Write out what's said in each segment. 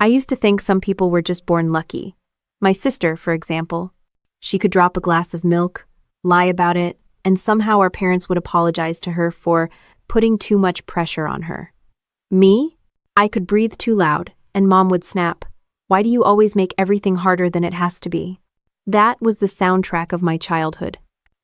I used to think some people were just born lucky. My sister, for example. She could drop a glass of milk, lie about it, and somehow our parents would apologize to her for putting too much pressure on her. Me? I could breathe too loud, and Mom would snap, "Why do you always make everything harder than it has to be?" That was the soundtrack of my childhood.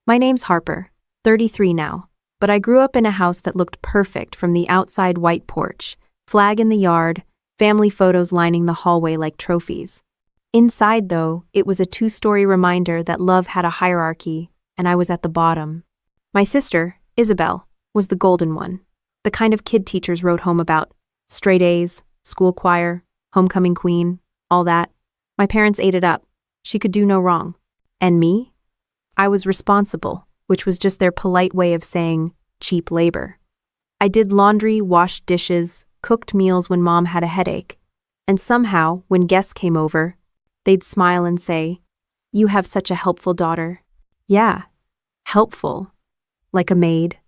My name's Harper, 33 now, but I grew up in a house that looked perfect from the outside white porch, flag in the yard, family photos lining the hallway like trophies. Inside, though, it was a two-story reminder that love had a hierarchy, and I was at the bottom. My sister, Isabel, was the golden one, the kind of kid teachers wrote home about: straight A's, school choir, homecoming queen, all that. My parents ate it up. She could do no wrong. And me? I was responsible, which was just their polite way of saying cheap labor. I did laundry, washed dishes, cooked meals when Mom had a headache. And somehow, when guests came over, they'd smile and say, "You have such a helpful daughter." Yeah, helpful. Like a maid.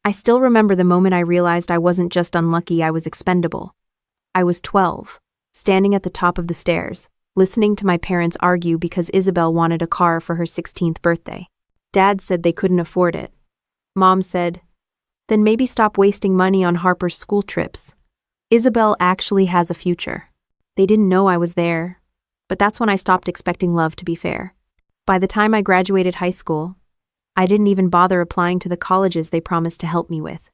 I still remember the moment I realized I wasn't just unlucky, I was expendable. I was 12, standing at the top of the stairs, listening to my parents argue because Isabel wanted a car for her 16th birthday. Dad said they couldn't afford it. Mom said, "Then maybe stop wasting money on Harper's school trips. Isabel actually has a future." They didn't know I was there, but that's when I stopped expecting love, to be fair. By the time I graduated high school, I didn't even bother applying to the colleges they promised to help me with.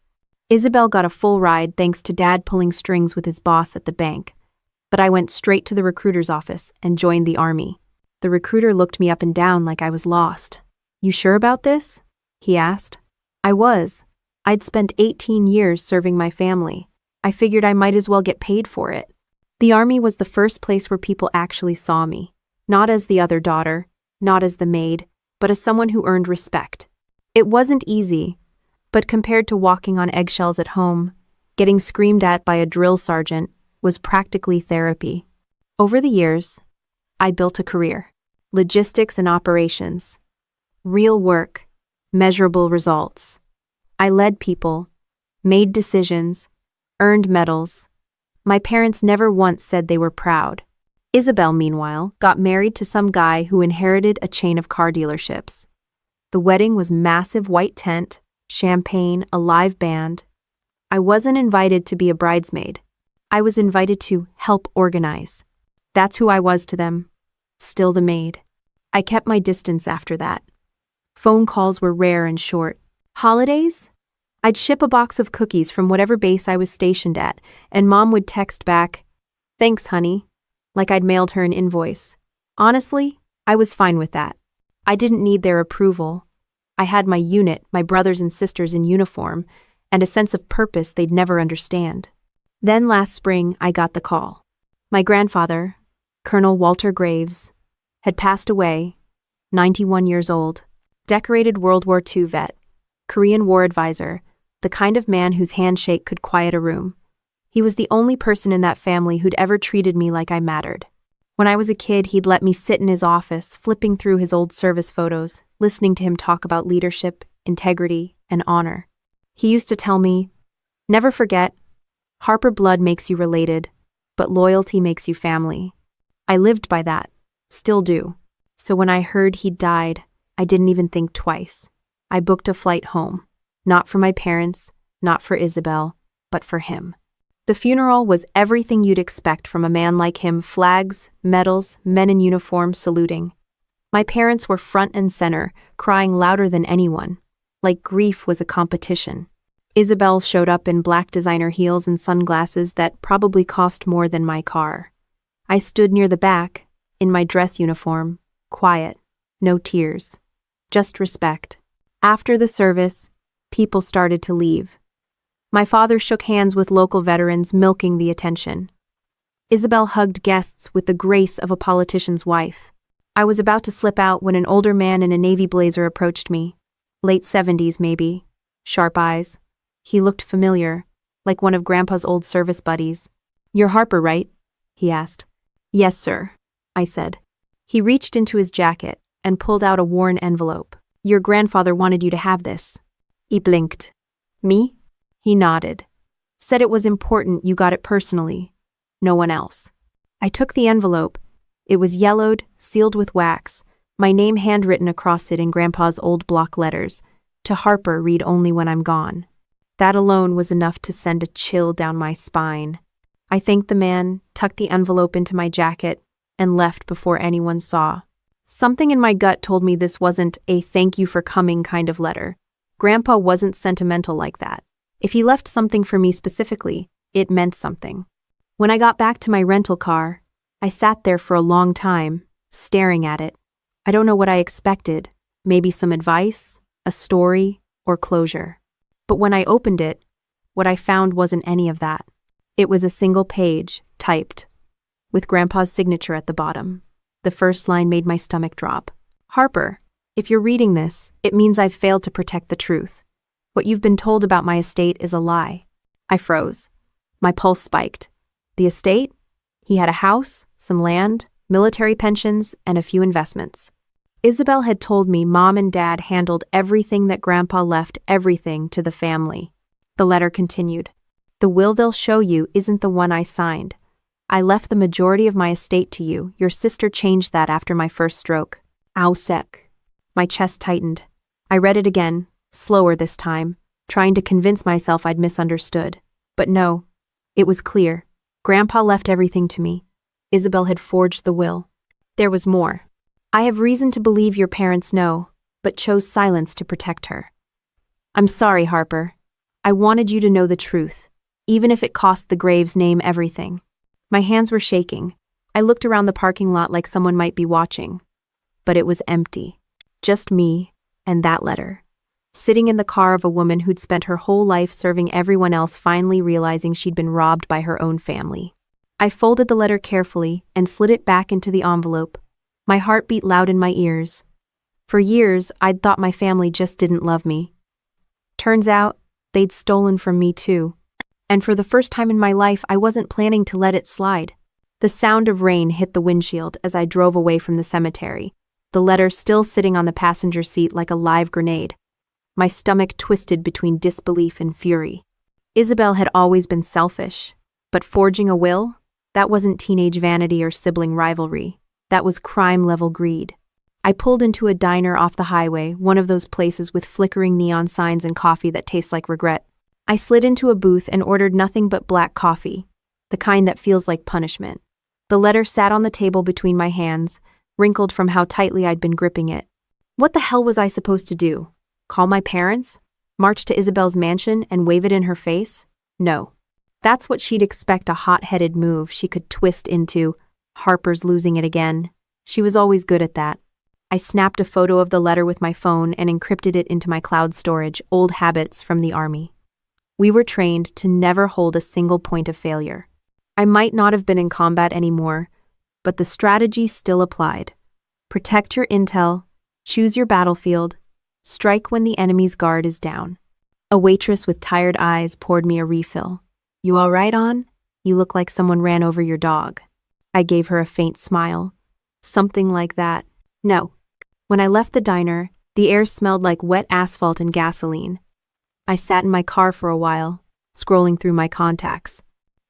Isabel got a full ride thanks to Dad pulling strings with his boss at the bank, but I went straight to the recruiter's office and joined the army. The recruiter looked me up and down like I was lost. "You sure about this?" he asked. I was. I'd spent 18 years serving my family. I figured I might as well get paid for it. The army was the first place where people actually saw me, not as the other daughter, not as the maid, but as someone who earned respect. It wasn't easy, but compared to walking on eggshells at home, getting screamed at by a drill sergeant was practically therapy. Over the years, I built a career. Logistics and operations. Real work. Measurable results. I led people, made decisions, earned medals. My parents never once said they were proud. Isabel, meanwhile, got married to some guy who inherited a chain of car dealerships. The wedding was massive white tent, champagne, a live band. I wasn't invited to be a bridesmaid. I was invited to help organize. That's who I was to them. Still the maid. I kept my distance after that. Phone calls were rare and short. Holidays? I'd ship a box of cookies from whatever base I was stationed at, and Mom would text back, "Thanks, honey," like I'd mailed her an invoice. Honestly, I was fine with that. I didn't need their approval. I had my unit, my brothers and sisters in uniform, and a sense of purpose they'd never understand. Then last spring, I got the call. My grandfather, Colonel Walter Graves, had passed away, 91 years old, decorated World War II vet, Korean War advisor, the kind of man whose handshake could quiet a room. He was the only person in that family who'd ever treated me like I mattered. When I was a kid, he'd let me sit in his office, flipping through his old service photos, listening to him talk about leadership, integrity, and honor. He used to tell me, "Never forget, Harper blood makes you related, but loyalty makes you family." I lived by that, still do. So when I heard he'd died, I didn't even think twice. I booked a flight home, not for my parents, not for Isabel, but for him. The funeral was everything you'd expect from a man like him: flags, medals, men in uniform saluting. My parents were front and center, crying louder than anyone, like grief was a competition. Isabel showed up in black designer heels and sunglasses that probably cost more than my car. I stood near the back, in my dress uniform, quiet, no tears, just respect. After the service, people started to leave. My father shook hands with local veterans, milking the attention. Isabel hugged guests with the grace of a politician's wife. I was about to slip out when an older man in a navy blazer approached me. Late 70s, maybe. Sharp eyes. He looked familiar, like one of Grandpa's old service buddies. "You're Harper, right?" he asked. "Yes, sir," I said. He reached into his jacket and pulled out a worn envelope. "Your grandfather wanted you to have this." He blinked. "Me?" He nodded. "Said it was important you got it personally. No one else." I took the envelope. It was yellowed, sealed with wax, my name handwritten across it in Grandpa's old block letters. To Harper, read only when I'm gone. That alone was enough to send a chill down my spine. I thanked the man, tucked the envelope into my jacket, and left before anyone saw. Something in my gut told me this wasn't a thank you for coming kind of letter. Grandpa wasn't sentimental like that. If he left something for me specifically, it meant something. When I got back to my rental car, I sat there for a long time, staring at it. I don't know what I expected, maybe some advice, a story, or closure. But when I opened it, what I found wasn't any of that. It was a single page, typed, with Grandpa's signature at the bottom. The first line made my stomach drop. Harper, if you're reading this, it means I've failed to protect the truth. What you've been told about my estate is a lie. I froze. My pulse spiked. The estate? He had a house, some land, military pensions, and a few investments. Isabel had told me Mom and Dad handled everything that Grandpa left everything to the family. The letter continued. The will they'll show you isn't the one I signed. I left the majority of my estate to you. Your sister changed that after my first stroke. Ow sec. My chest tightened. I read it again, slower this time, trying to convince myself I'd misunderstood. But no, it was clear. Grandpa left everything to me. Isabel had forged the will. There was more. I have reason to believe your parents know, but chose silence to protect her. I'm sorry, Harper. I wanted you to know the truth, even if it cost the grave's name everything. My hands were shaking. I looked around the parking lot like someone might be watching. But it was empty. Just me and that letter. Sitting in the car of a woman who'd spent her whole life serving everyone else, finally realizing she'd been robbed by her own family. I folded the letter carefully and slid it back into the envelope. My heart beat loud in my ears. For years, I'd thought my family just didn't love me. Turns out, they'd stolen from me too. And for the first time in my life, I wasn't planning to let it slide. The sound of rain hit the windshield as I drove away from the cemetery, the letter still sitting on the passenger seat like a live grenade. My stomach twisted between disbelief and fury. Isabel had always been selfish, but forging a will? That wasn't teenage vanity or sibling rivalry. That was crime-level greed. I pulled into a diner off the highway, one of those places with flickering neon signs and coffee that tastes like regret. I slid into a booth and ordered nothing but black coffee, the kind that feels like punishment. The letter sat on the table between my hands, wrinkled from how tightly I'd been gripping it. What the hell was I supposed to do? Call my parents? March to Isabel's mansion and wave it in her face? No. That's what she'd expect, a hot-headed move she could twist into. Harper's losing it again. She was always good at that. I snapped a photo of the letter with my phone and encrypted it into my cloud storage, old habits from the Army. We were trained to never hold a single point of failure. I might not have been in combat anymore, but the strategy still applied. Protect your intel, choose your battlefield, strike when the enemy's guard is down. A waitress with tired eyes poured me a refill. You all right, On? You look like someone ran over your dog. I gave her a faint smile. Something like that. No. When I left the diner, the air smelled like wet asphalt and gasoline. I sat in my car for a while, scrolling through my contacts.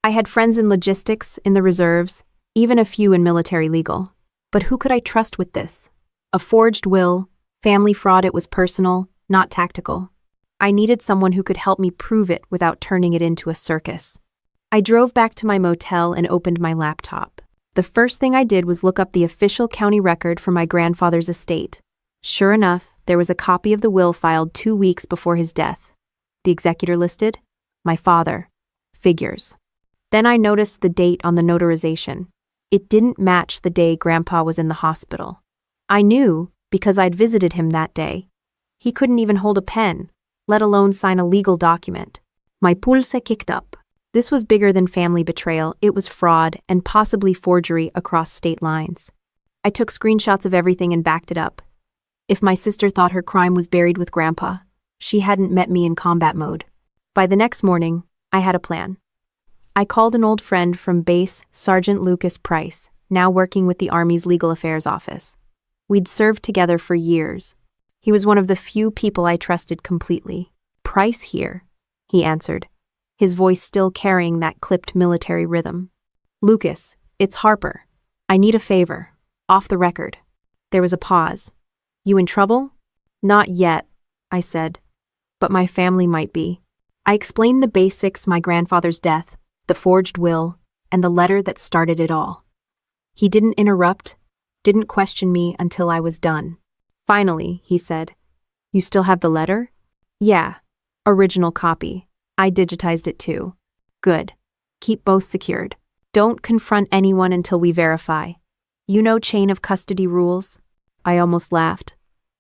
I had friends in logistics, in the reserves, even a few in military legal. But who could I trust with this? A forged will, family fraud. It was personal, not tactical. I needed someone who could help me prove it without turning it into a circus. I drove back to my motel and opened my laptop. The first thing I did was look up the official county record for my grandfather's estate. Sure enough, there was a copy of the will filed 2 weeks before his death. The executor listed? My father. Figures. Then I noticed the date on the notarization. It didn't match the day Grandpa was in the hospital. I knew because I'd visited him that day. He couldn't even hold a pen, let alone sign a legal document. My pulse kicked up. This was bigger than family betrayal. It was fraud and possibly forgery across state lines. I took screenshots of everything and backed it up. If my sister thought her crime was buried with Grandpa, she hadn't met me in combat mode. By the next morning, I had a plan. I called an old friend from base, Sergeant Lucas Price, now working with the Army's Legal Affairs Office. We'd served together for years. He was one of the few people I trusted completely. Price here, he answered, his voice still carrying that clipped military rhythm. Lucas, It's Harper. I need a favor. Off the record. There was a pause. You in trouble? Not yet, I said. But my family might be. I explained the basics: my grandfather's death, the forged will, and the letter that started it all. He didn't interrupt, didn't question me until I was done. Finally, he said, "You still have the letter?" "Yeah. Original copy. I digitized it too." "Good. Keep both secured. Don't confront anyone until we verify. You know chain of custody rules?" I almost laughed.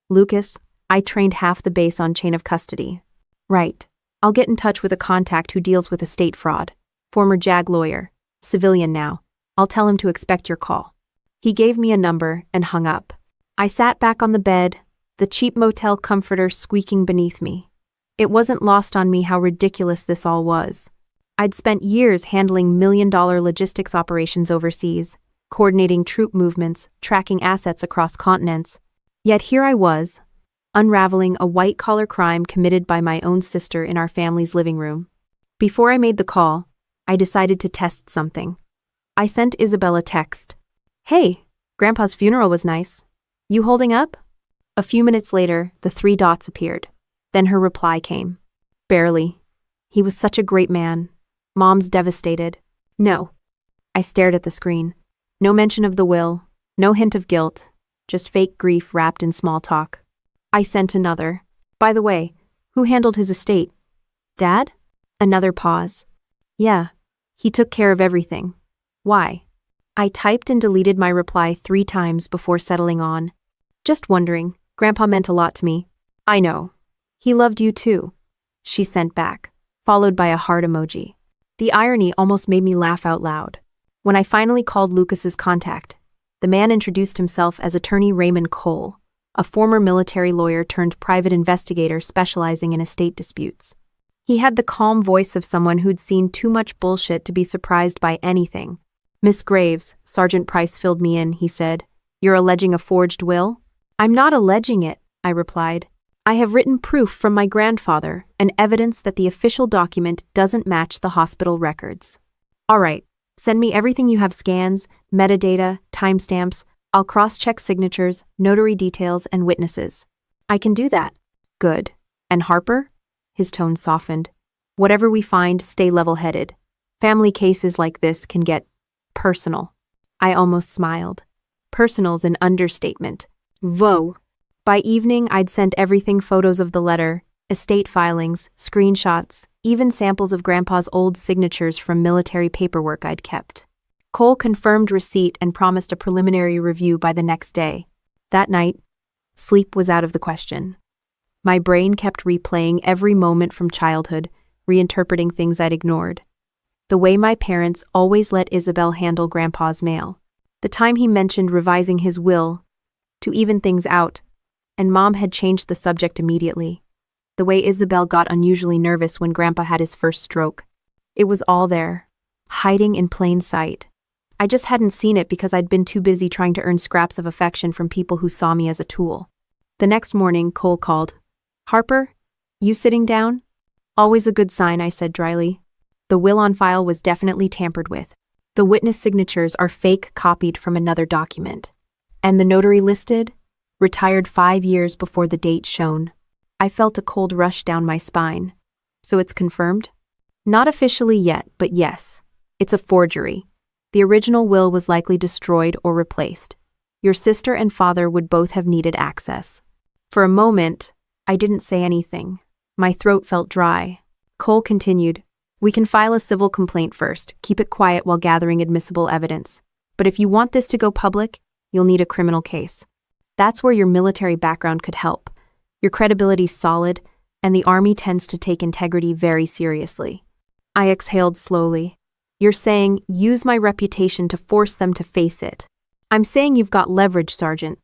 "Lucas, I trained half the base on chain of custody." "Right. I'll get in touch with a contact who deals with estate fraud. Former JAG lawyer. Civilian now. I'll tell him to expect your call." He gave me a number and hung up. I sat back on the bed, the cheap motel comforter squeaking beneath me. It wasn't lost on me how ridiculous this all was. I'd spent years handling million-dollar logistics operations overseas, coordinating troop movements, tracking assets across continents. Yet here I was, unraveling a white-collar crime committed by my own sister in our family's living room. Before I made the call, I decided to test something. I sent Isabel a text. "Hey, Grandpa's funeral was nice. You holding up?" A few minutes later, the 3 dots appeared. Then her reply came. "Barely. He was such a great man. Mom's devastated." "No." I stared at the screen. No mention of the will, no hint of guilt, just fake grief wrapped in small talk. I sent another. "By the way, who handled his estate? Dad?" Another pause. "Yeah, he took care of everything. Why?" I typed and deleted my reply 3 times before settling on. "Just wondering, Grandpa meant a lot to me." "I know. He loved you too," she sent back, followed by a heart emoji. The irony almost made me laugh out loud. When I finally called Lucas's contact, the man introduced himself as Attorney Raymond Cole, a former military lawyer turned private investigator specializing in estate disputes. He had the calm voice of someone who'd seen too much bullshit to be surprised by anything. "Miss Graves," Sergeant Price filled me in, he said. "You're alleging a forged will?" "I'm not alleging it," I replied. "I have written proof from my grandfather and evidence that the official document doesn't match the hospital records." "All right, send me everything you have: scans, metadata, timestamps. I'll cross-check signatures, notary details, and witnesses." "I can do that." "Good. And Harper?" His tone softened. "Whatever we find, stay level-headed. Family cases like this can get personal." I almost smiled. Personal's an understatement. Whoa. By evening, I'd sent everything: photos of the letter, estate filings, screenshots, even samples of Grandpa's old signatures from military paperwork I'd kept. Cole confirmed receipt and promised a preliminary review by the next day. That night, sleep was out of the question. My brain kept replaying every moment from childhood, reinterpreting things I'd ignored. The way my parents always let Isabel handle Grandpa's mail. The time he mentioned revising his will to even things out, and Mom had changed the subject immediately. The way Isabel got unusually nervous when Grandpa had his first stroke. It was all there, hiding in plain sight. I just hadn't seen it because I'd been too busy trying to earn scraps of affection from people who saw me as a tool. The next morning, Cole called. "Harper, you sitting down?" "Always a good sign," I said dryly. The will on file was definitely tampered with. The witness signatures are fake, copied from another document. And the notary listed? Retired 5 years before the date shown. I felt a cold rush down my spine. "So it's confirmed?" "Not officially yet, but yes. It's a forgery. The original will was likely destroyed or replaced. Your sister and father would both have needed access." For a moment, I didn't say anything. My throat felt dry. Cole continued. "We can file a civil complaint first, keep it quiet while gathering admissible evidence. But if you want this to go public, you'll need a criminal case. That's where your military background could help. Your credibility's solid, and the Army tends to take integrity very seriously." I exhaled slowly. "You're saying use my reputation to force them to face it." "I'm saying you've got leverage, Sergeant."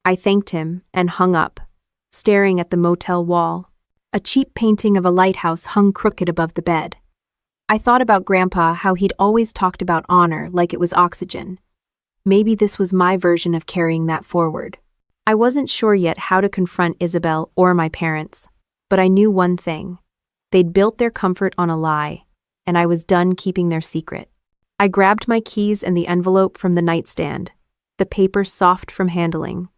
I thanked him and hung up, staring at the motel wall. A cheap painting of a lighthouse hung crooked above the bed. I thought about Grandpa, how he'd always talked about honor like it was oxygen. Maybe this was my version of carrying that forward. I wasn't sure yet how to confront Isabel or my parents, but I knew one thing. They'd built their comfort on a lie, and I was done keeping their secret. I grabbed my keys and the envelope from the nightstand, the paper soft from handling.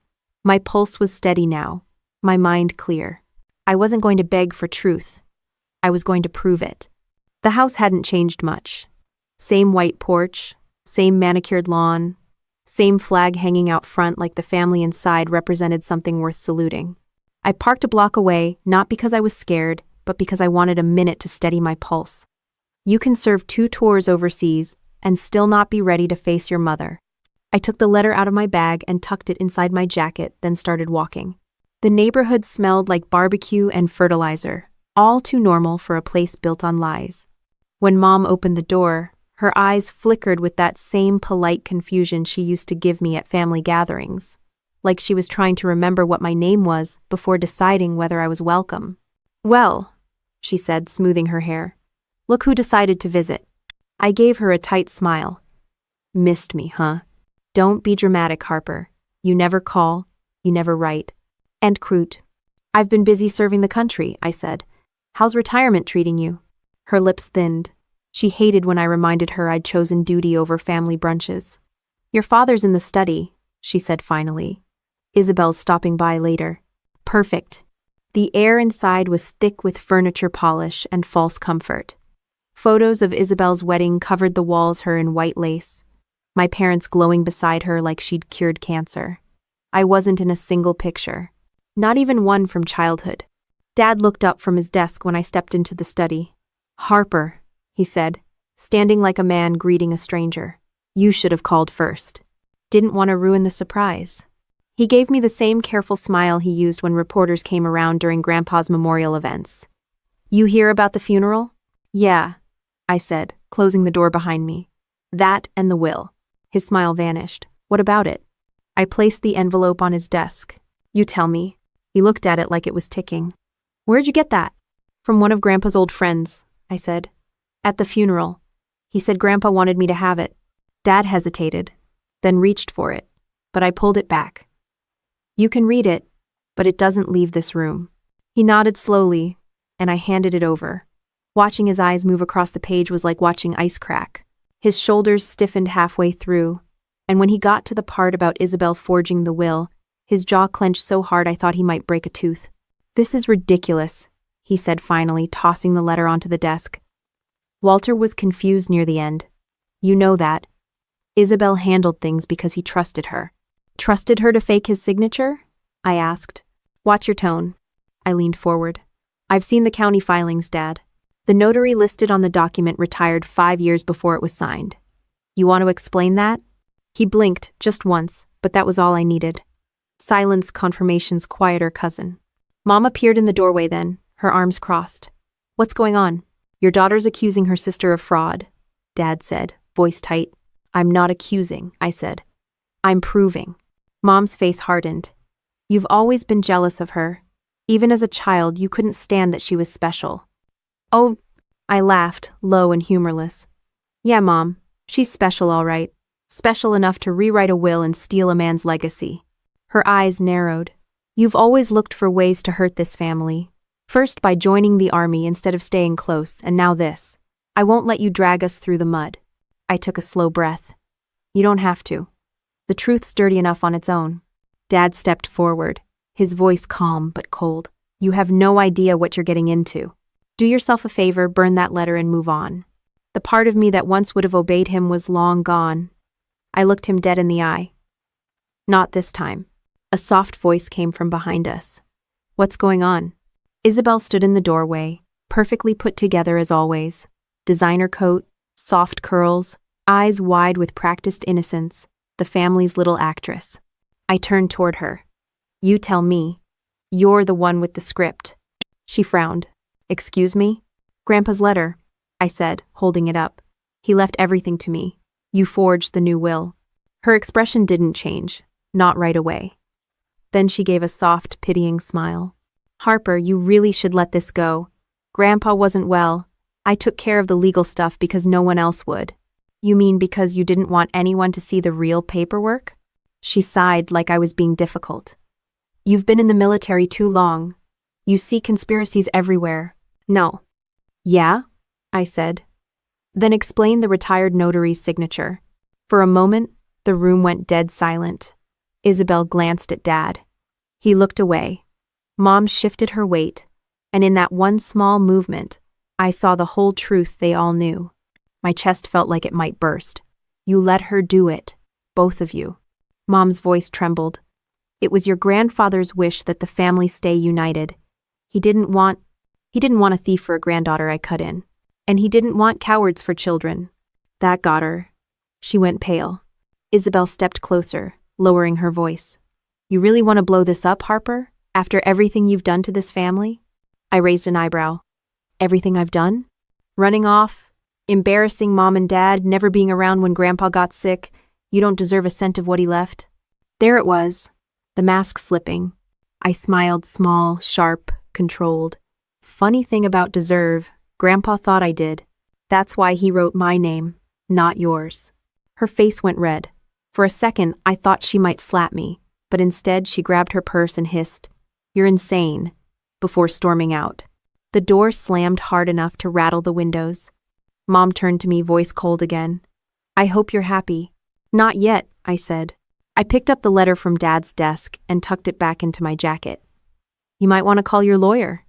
My pulse was steady now, my mind clear. I wasn't going to beg for truth. I was going to prove it. The house hadn't changed much. Same white porch, same manicured lawn, same flag hanging out front like the family inside represented something worth saluting. I parked a block away, not because I was scared, but because I wanted a minute to steady my pulse. You can serve 2 tours overseas and still not be ready to face your mother. I took the letter out of my bag and tucked it inside my jacket, then started walking. The neighborhood smelled like barbecue and fertilizer, all too normal for a place built on lies. When Mom opened the door, her eyes flickered with that same polite confusion she used to give me at family gatherings, like she was trying to remember what my name was before deciding whether I was welcome. "Well," she said, smoothing her hair, "look who decided to visit." I gave her a tight smile. "Missed me, huh? Don't be dramatic, Harper. You never call, you never write." And Croot. "I've been busy serving the country," I said. "How's retirement treating you?" Her lips thinned. She hated when I reminded her I'd chosen duty over family brunches. "Your father's in the study," she said finally. "Isabel's stopping by later." Perfect. The air inside was thick with furniture polish and false comfort. Photos of Isabel's wedding covered the walls, her in white lace, my parents glowing beside her like she'd cured cancer. I wasn't in a single picture, not even one from childhood. Dad looked up from his desk when I stepped into the study. "Harper," he said, standing like a man greeting a stranger. "You should have called first. Didn't want to ruin the surprise." He gave me the same careful smile he used when reporters came around during Grandpa's memorial events. "You hear about the funeral?" "Yeah," I said, closing the door behind me. "That and the will." His smile vanished. "What about it?" I placed the envelope on his desk. "You tell me." He looked at it like it was ticking. "Where'd you get that?" "From one of Grandpa's old friends," I said. "At the funeral. He said Grandpa wanted me to have it." Dad hesitated, then reached for it, but I pulled it back. "You can read it, but it doesn't leave this room." He nodded slowly, and I handed it over. Watching his eyes move across the page was like watching ice crack. His shoulders stiffened halfway through, and when he got to the part about Isabel forging the will, his jaw clenched so hard I thought he might break a tooth. "This is ridiculous," he said finally, tossing the letter onto the desk. "Walter was confused near the end. You know that. Isabel handled things because he trusted her." "Trusted her to fake his signature?" I asked. "Watch your tone." I leaned forward. "I've seen the county filings, Dad. The notary listed on the document retired 5 years before it was signed. You want to explain that?" He blinked just once, but that was all I needed. Silence, confirmation's quieter cousin. Mom appeared in the doorway then, her arms crossed. "What's going on?" "Your daughter's accusing her sister of fraud," Dad said, voice tight. "I'm not accusing," I said. "I'm proving." Mom's face hardened. "You've always been jealous of her. Even as a child, you couldn't stand that she was special." "Oh," I laughed, low and humorless. "Yeah, Mom, she's special all right. Special enough to rewrite a will and steal a man's legacy." Her eyes narrowed. "You've always looked for ways to hurt this family. First by joining the army instead of staying close, and now this. I won't let you drag us through the mud." I took a slow breath. "You don't have to. The truth's dirty enough on its own." Dad stepped forward, his voice calm but cold. "You have no idea what you're getting into. Do yourself a favor, burn that letter and move on." The part of me that once would have obeyed him was long gone. I looked him dead in the eye. "Not this time." A soft voice came from behind us. "What's going on?" Isabel stood in the doorway, perfectly put together as always. Designer coat, soft curls, eyes wide with practiced innocence, the family's little actress. I turned toward her. "You tell me. You're the one with the script." She frowned. "Excuse me?" "Grandpa's letter," I said, holding it up. "He left everything to me. You forged the new will." Her expression didn't change, not right away. Then she gave a soft, pitying smile. "Harper, you really should let this go. Grandpa wasn't well. I took care of the legal stuff because no one else would." "You mean because you didn't want anyone to see the real paperwork?" She sighed like I was being difficult. "You've been in the military too long. You see conspiracies everywhere." "No." "Yeah?" I said. Then explain the retired notary's signature. For a moment, the room went dead silent. Isabel glanced at Dad. He looked away. Mom shifted her weight, and in that one small movement, I saw the whole truth they all knew. My chest felt like it might burst. You let her do it, both of you. Mom's voice trembled. It was your grandfather's wish that the family stay united. He didn't want a thief for a granddaughter, I cut in. And he didn't want cowards for children. That got her. She went pale. Isabel stepped closer, lowering her voice. You really want to blow this up, Harper? After everything you've done to this family? I raised an eyebrow. Everything I've done? Running off? Embarrassing Mom and Dad, never being around when Grandpa got sick? You don't deserve a cent of what he left? There it was, the mask slipping. I smiled, small, sharp, controlled. Funny thing about deserve, Grandpa thought I did. That's why he wrote my name, not yours. Her face went red. For a second, I thought she might slap me, but instead she grabbed her purse and hissed, "You're insane," before storming out. The door slammed hard enough to rattle the windows. Mom turned to me, voice cold again. I hope you're happy. Not yet, I said. I picked up the letter from Dad's desk and tucked it back into my jacket. You might want to call your lawyer.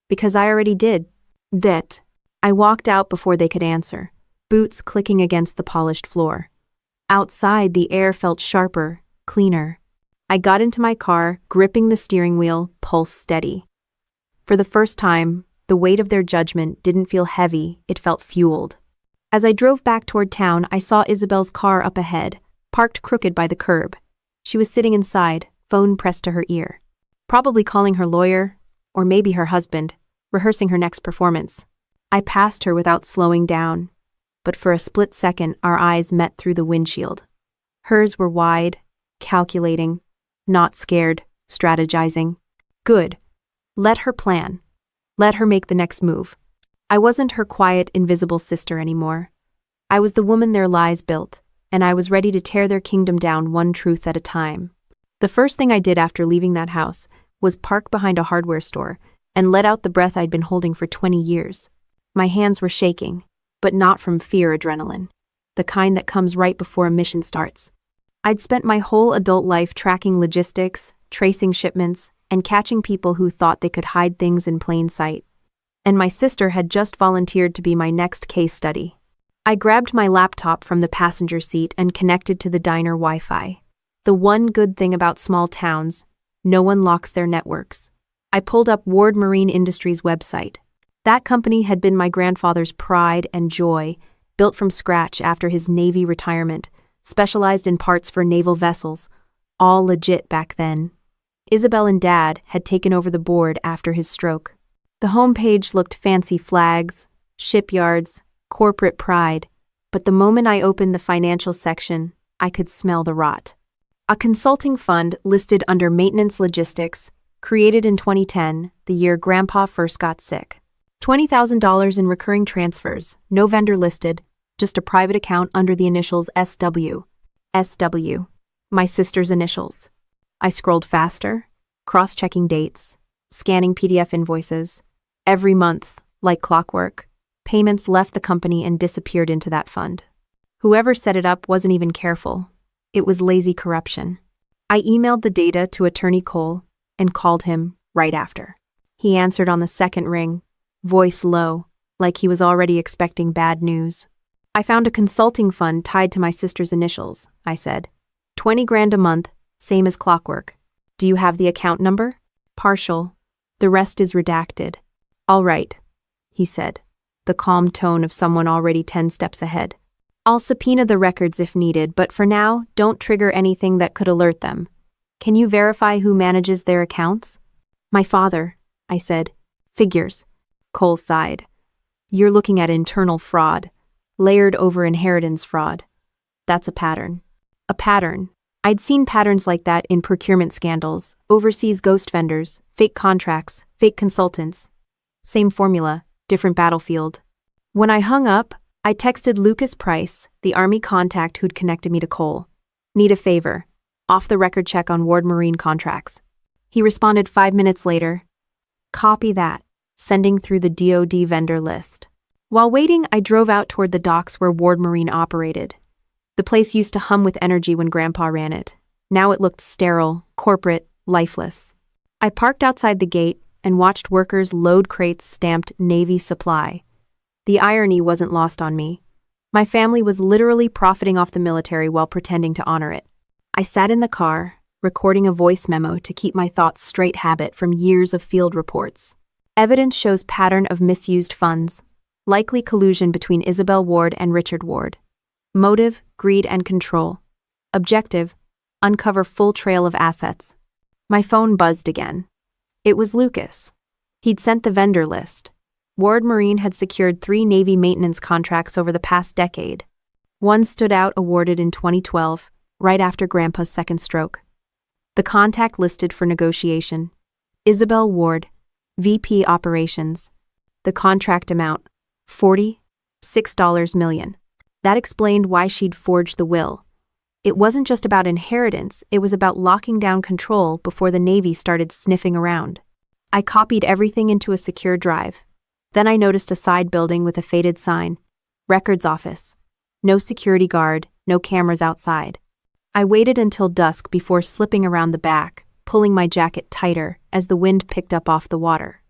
Because I already did. That. I walked out before they could answer, boots clicking against the polished floor. Outside, the air felt sharper, cleaner. I got into my car, gripping the steering wheel, pulse steady. For the first time, the weight of their judgment didn't feel heavy, it felt fueled. As I drove back toward town, I saw Isabel's car up ahead, parked crooked by the curb. She was sitting inside, phone pressed to her ear. Probably calling her lawyer, or maybe her husband, rehearsing her next performance. I passed her without slowing down, but for a split second our eyes met through the windshield. Hers were wide, calculating, not scared, strategizing. Good. Let her plan. Let her make the next move. I wasn't her quiet, invisible sister anymore. I was the woman their lies built, and I was ready to tear their kingdom down one truth at a time. The first thing I did after leaving that house was park behind a hardware store and let out the breath I'd been holding for 20 years. My hands were shaking, but not from fear adrenaline, the kind that comes right before a mission starts. I'd spent my whole adult life tracking logistics, tracing shipments, and catching people who thought they could hide things in plain sight. And my sister had just volunteered to be my next case study. I grabbed my laptop from the passenger seat and connected to the diner Wi-Fi. The one good thing about small towns, no one locks their networks. I pulled up Ward Marine Industries' website. That company had been my grandfather's pride and joy, built from scratch after his Navy retirement, specialized in parts for naval vessels, all legit back then. Isabel and Dad had taken over the board after his stroke. The homepage looked fancy flags, shipyards, corporate pride, but the moment I opened the financial section, I could smell the rot. A consulting fund listed under Maintenance Logistics, created in 2010, the year Grandpa first got sick. $20,000 in recurring transfers, no vendor listed, just a private account under the initials SW. SW, my sister's initials. I scrolled faster, cross-checking dates, scanning PDF invoices. Every month, like clockwork, payments left the company and disappeared into that fund. Whoever set it up wasn't even careful. It was lazy corruption. I emailed the data to Attorney Cole and called him right after. He answered on the second ring, voice low, like he was already expecting bad news. I found a consulting fund tied to my sister's initials, I said. 20 grand a month, same as clockwork. Do you have the account number? Partial. The rest is redacted. All right, he said, the calm tone of someone already 10 steps ahead. I'll subpoena the records if needed, but for now, don't trigger anything that could alert them. Can you verify who manages their accounts? My father, I said. Figures. Cole sighed. You're looking at internal fraud, layered over inheritance fraud. That's a pattern. A pattern. I'd seen patterns like that in procurement scandals, overseas ghost vendors, fake contracts, fake consultants. Same formula, different battlefield. When I hung up, I texted Lucas Price, the Army contact who'd connected me to Cole. Need a favor. Off-the-record check on Ward Marine contracts. He responded 5 minutes later. Copy that. Sending through the DoD vendor list. While waiting, I drove out toward the docks where Ward Marine operated. The place used to hum with energy when Grandpa ran it. Now it looked sterile, corporate, lifeless. I parked outside the gate and watched workers load crates stamped Navy Supply. The irony wasn't lost on me. My family was literally profiting off the military while pretending to honor it. I sat in the car, recording a voice memo to keep my thoughts straight, habit from years of field reports. Evidence shows pattern of misused funds, likely collusion between Isabel Ward and Richard Ward. Motive, greed and control. Objective, uncover full trail of assets. My phone buzzed again. It was Lucas. He'd sent the vendor list. Ward Marine had secured 3 Navy maintenance contracts over the past decade. One stood out, awarded in 2012, right after Grandpa's second stroke. The contact listed for negotiation: Isabel Ward, VP Operations. The contract amount: $46 million. That explained why she'd forged the will. It wasn't just about inheritance, it was about locking down control before the Navy started sniffing around. I copied everything into a secure drive. Then I noticed a side building with a faded sign: Records Office. No security guard, no cameras outside. I waited until dusk before slipping around the back, pulling my jacket tighter as the wind picked up off the water.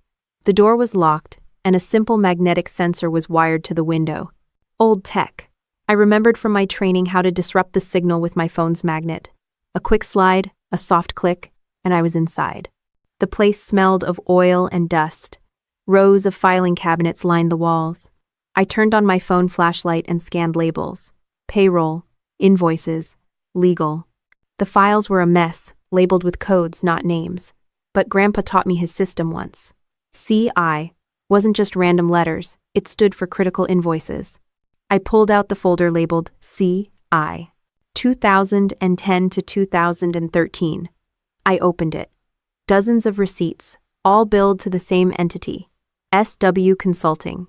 The door was locked, and a simple magnetic sensor was wired to the window. Old tech. I remembered from my training how to disrupt the signal with my phone's magnet. A quick slide, a soft click, and I was inside. The place smelled of oil and dust. Rows of filing cabinets lined the walls. I turned on my phone flashlight and scanned labels: payroll, invoices, legal. The files were a mess, labeled with codes, not names. But Grandpa taught me his system once. CI wasn't just random letters, it stood for critical invoices. I pulled out the folder labeled CI, 2010 to 2013. I opened it. Dozens of receipts, all billed to the same entity, SW Consulting.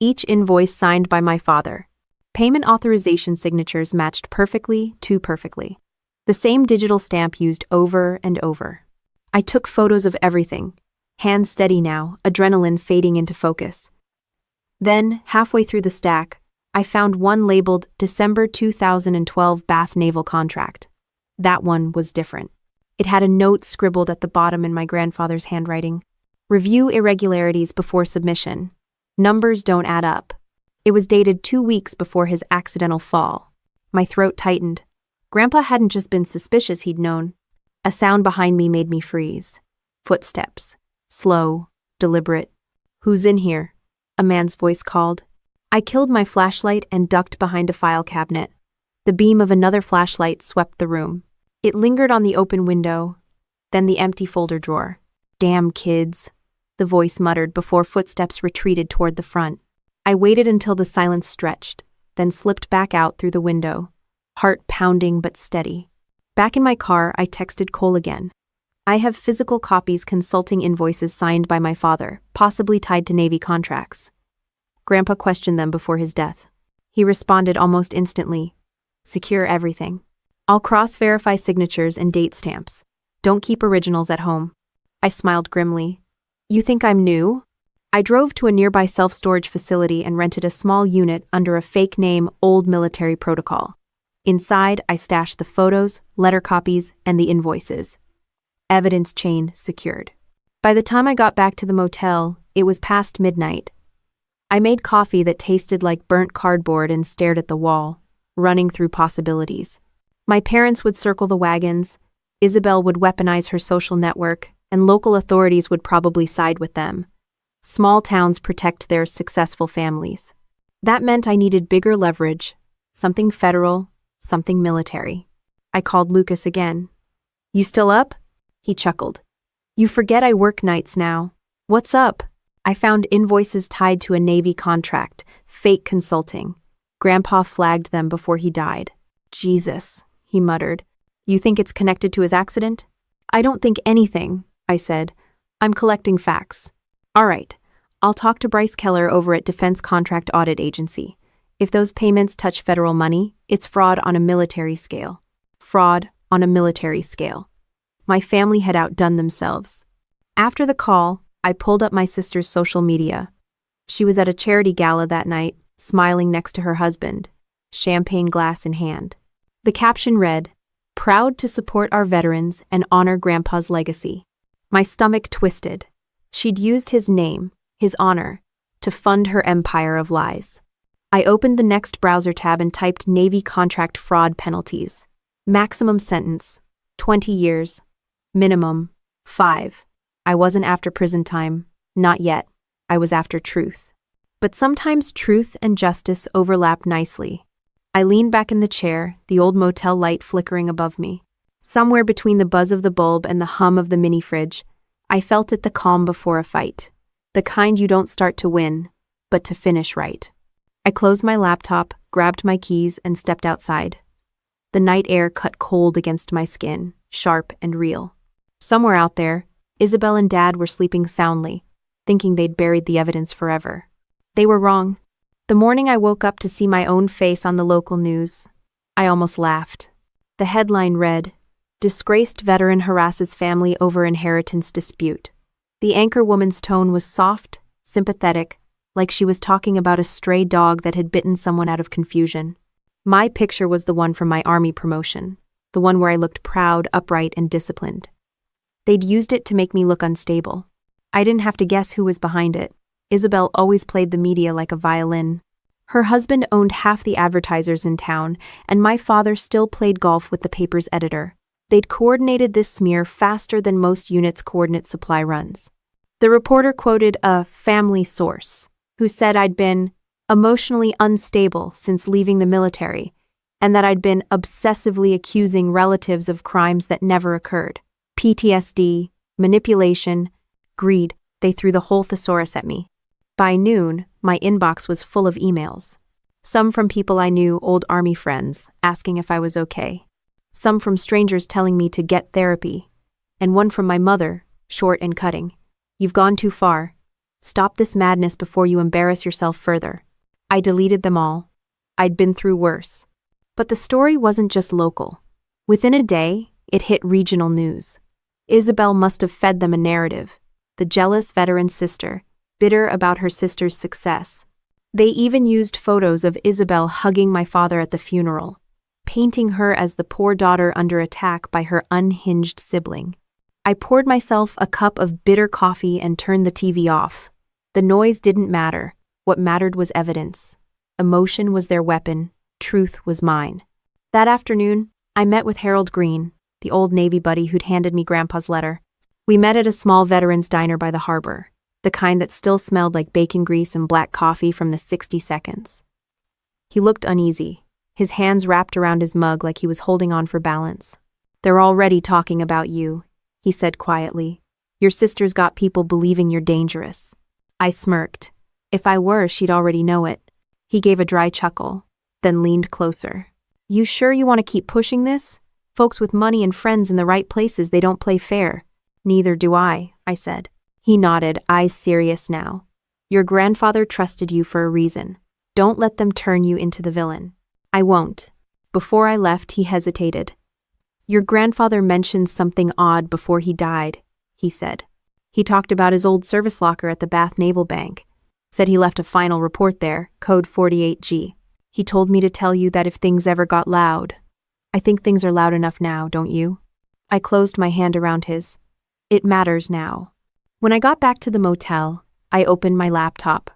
Each invoice signed by my father. Payment authorization signatures matched perfectly, too perfectly. The same digital stamp used over and over. I took photos of everything. Hands steady now, adrenaline fading into focus. Then, halfway through the stack, I found one labeled December 2012 Bath Naval Contract. That one was different. It had a note scribbled at the bottom in my grandfather's handwriting: Review irregularities before submission. Numbers don't add up. It was dated 2 weeks before his accidental fall. My throat tightened. Grandpa hadn't just been suspicious, he'd known. A sound behind me made me freeze. Footsteps. Slow, deliberate. "Who's in here?" a man's voice called. I killed my flashlight and ducked behind a file cabinet. The beam of another flashlight swept the room. It lingered on the open window, then the empty folder drawer. "Damn kids," the voice muttered before footsteps retreated toward the front. I waited until the silence stretched, then slipped back out through the window, heart pounding but steady. Back in my car, I texted Cole again. "I have physical copies, consulting invoices signed by my father, possibly tied to Navy contracts." Grandpa questioned them before his death. He responded almost instantly: "Secure everything. I'll cross-verify signatures and date stamps. Don't keep originals at home." I smiled grimly. "You think I'm new?" I drove to a nearby self-storage facility and rented a small unit under a fake name, Old Military Protocol. Inside, I stashed the photos, letter copies, and the invoices. Evidence chain secured. By the time I got back to the motel, it was past midnight. I made coffee that tasted like burnt cardboard and stared at the wall, running through possibilities. My parents would circle the wagons, Isabel would weaponize her social network, and local authorities would probably side with them. Small towns protect their successful families. That meant I needed bigger leverage, something federal, something military. I called Lucas again. "You still up?" He chuckled. "You forget I work nights now. What's up?" I found invoices tied to a Navy contract, fake consulting. Grandpa flagged them before he died. "Jesus," he muttered. "You think it's connected to his accident?" "I don't think anything," I said. "I'm collecting facts." "All right, I'll talk to Bryce Keller over at Defense Contract Audit Agency. If those payments touch federal money, it's fraud on a military scale." Fraud on a military scale. My family had outdone themselves. After the call, I pulled up my sister's social media. She was at a charity gala that night, smiling next to her husband, champagne glass in hand. The caption read, "Proud to support our veterans and honor Grandpa's legacy." My stomach twisted. She'd used his name, his honor, to fund her empire of lies. I opened the next browser tab and typed Navy contract fraud penalties. Maximum sentence, 20 years. Minimum, 5. I wasn't after prison time. Not yet. I was after truth. But sometimes truth and justice overlap nicely. I leaned back in the chair, the old motel light flickering above me. Somewhere between the buzz of the bulb and the hum of the mini-fridge, I felt it, the calm before a fight. The kind you don't start to win, but to finish right. I closed my laptop, grabbed my keys, and stepped outside. The night air cut cold against my skin, sharp and real. Somewhere out there, Isabel and Dad were sleeping soundly, thinking they'd buried the evidence forever. They were wrong. The morning I woke up to see my own face on the local news, I almost laughed. The headline read, "Disgraced Veteran Harasses Family Over Inheritance Dispute." The anchorwoman's tone was soft, sympathetic, like she was talking about a stray dog that had bitten someone out of confusion. My picture was the one from my army promotion, the one where I looked proud, upright, and disciplined. They'd used it to make me look unstable. I didn't have to guess who was behind it. Isabel always played the media like a violin. Her husband owned half the advertisers in town, and my father still played golf with the paper's editor. They'd coordinated this smear faster than most units coordinate supply runs. The reporter quoted a family source who said I'd been emotionally unstable since leaving the military, and that I'd been obsessively accusing relatives of crimes that never occurred. PTSD, manipulation, greed. They threw the whole thesaurus at me. By noon, my inbox was full of emails. Some from people I knew, old army friends, asking if I was okay. Some from strangers telling me to get therapy. And one from my mother, short and cutting. "You've gone too far. Stop this madness before you embarrass yourself further." I deleted them all. I'd been through worse. But the story wasn't just local. Within a day, it hit regional news. Isabel must have fed them a narrative. The jealous veteran sister, bitter about her sister's success. They even used photos of Isabel hugging my father at the funeral, painting her as the poor daughter under attack by her unhinged sibling. I poured myself a cup of bitter coffee and turned the TV off. The noise didn't matter. What mattered was evidence. Emotion was their weapon. Truth was mine. That afternoon, I met with Harold Green, the old Navy buddy who'd handed me Grandpa's letter. We met at a small veterans' diner by the harbor, the kind that still smelled like bacon grease and black coffee from the 60 seconds. He looked uneasy, his hands wrapped around his mug like he was holding on for balance. "They're already talking about you," he said quietly. "Your sister's got people believing you're dangerous." I smirked. If I were, she'd already know it. He gave a dry chuckle, then leaned closer. "You sure you want to keep pushing this? Folks with money and friends in the right places, they don't play fair." "Neither do I said. He nodded, eyes serious now. "Your grandfather trusted you for a reason. Don't let them turn you into the villain." "I won't." Before I left, he hesitated. "Your grandfather mentioned something odd before he died," he said. "He talked about his old service locker at the Bath Naval Bank. Said he left a final report there, code 48G. He told me to tell you that if things ever got loud. I think things are loud enough now, don't you?" I closed my hand around his. "It matters now." When I got back to the motel, I opened my laptop.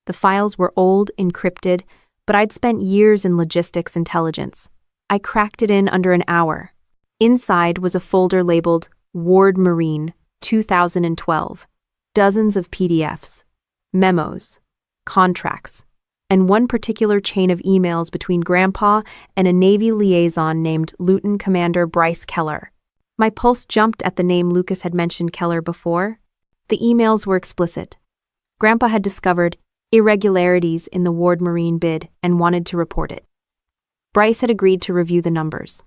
The files were old, encrypted, but I'd spent years in logistics intelligence. I cracked it in under an hour. Inside was a folder labeled Ward Marine 2012. Dozens of PDFs, memos, contracts, and one particular chain of emails between Grandpa and a Navy liaison named Lieutenant Commander Bryce Keller. My pulse jumped at the name. Lucas had mentioned Keller before. The emails were explicit. Grandpa had discovered irregularities in the Ward Marine bid and wanted to report it. Bryce had agreed to review the numbers.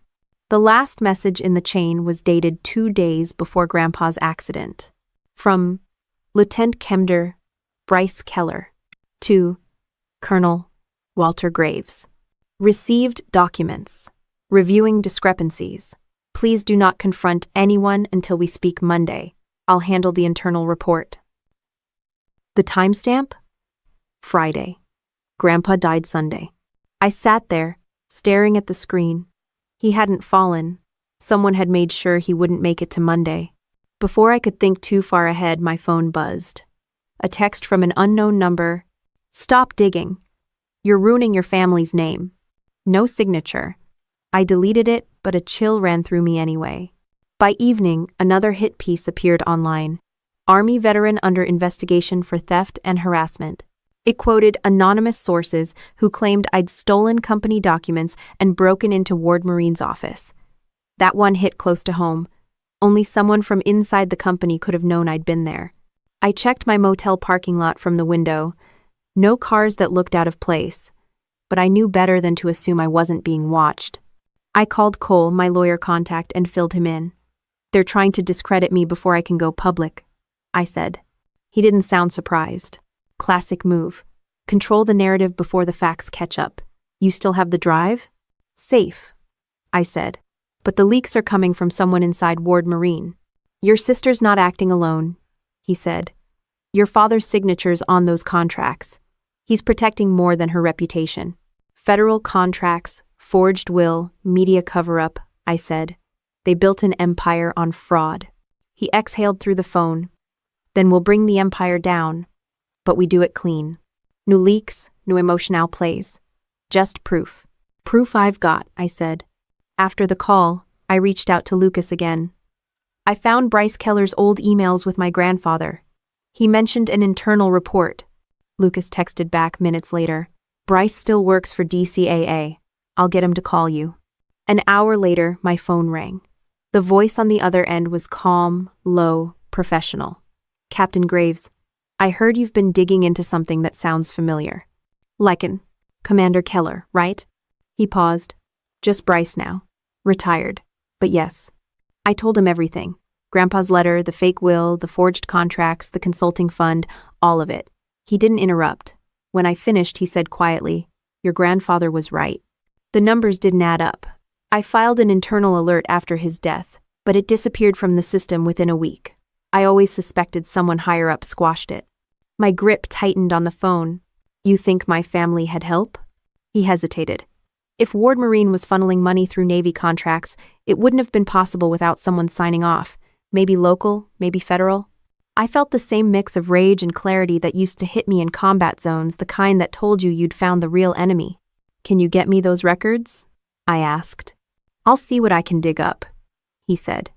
The last message in the chain was dated 2 days before Grandpa's accident. From Lieutenant Commander Bryce Keller to Colonel Walter Graves. Received documents. Reviewing discrepancies. Please do not confront anyone until we speak Monday. I'll handle the internal report. The timestamp? Friday. Grandpa died Sunday. I sat there, staring at the screen. He hadn't fallen. Someone had made sure he wouldn't make it to Monday. Before I could think too far ahead, my phone buzzed. A text from an unknown number. "Stop digging. You're ruining your family's name." No signature. I deleted it, but a chill ran through me anyway. By evening, another hit piece appeared online. Army veteran under investigation for theft and harassment. It quoted anonymous sources who claimed I'd stolen company documents and broken into Ward Marine's office. That one hit close to home. Only someone from inside the company could have known I'd been there. I checked my motel parking lot from the window. No cars that looked out of place. But I knew better than to assume I wasn't being watched. I called Cole, my lawyer contact, and filled him in. "They're trying to discredit me before I can go public," I said. He didn't sound surprised. Classic move. Control the narrative before the facts catch up. "You still have the drive?" "Safe," I said. "But the leaks are coming from someone inside Ward Marine." "Your sister's not acting alone," he said. "Your father's signature's on those contracts. He's protecting more than her reputation." "Federal contracts, forged will, media cover-up," I said. "They built an empire on fraud." He exhaled through the phone. "Then we'll bring the empire down. But we do it clean. No leaks, no emotional plays. Just proof." "Proof I've got," I said. After the call, I reached out to Lucas again. "I found Bryce Keller's old emails with my grandfather. He mentioned an internal report." Lucas texted back minutes later. "Bryce still works for DCAA. I'll get him to call you." An hour later, my phone rang. The voice on the other end was calm, low, professional. "Captain Graves, I heard you've been digging into something that sounds familiar." "Lycan, Commander Keller, right?" He paused. "Just Bryce now. Retired. But yes." I told him everything. Grandpa's letter, the fake will, the forged contracts, the consulting fund, all of it. He didn't interrupt. When I finished, he said quietly, "Your grandfather was right. The numbers didn't add up. I filed an internal alert after his death, but it disappeared from the system within a week. I always suspected someone higher up squashed it." My grip tightened on the phone. "You think my family had help?" He hesitated. "If Ward Marine was funneling money through Navy contracts, it wouldn't have been possible without someone signing off. Maybe local, maybe federal." I felt the same mix of rage and clarity that used to hit me in combat zones, the kind that told you'd found the real enemy. "Can you get me those records?" I asked. "I'll see what I can dig up," he said.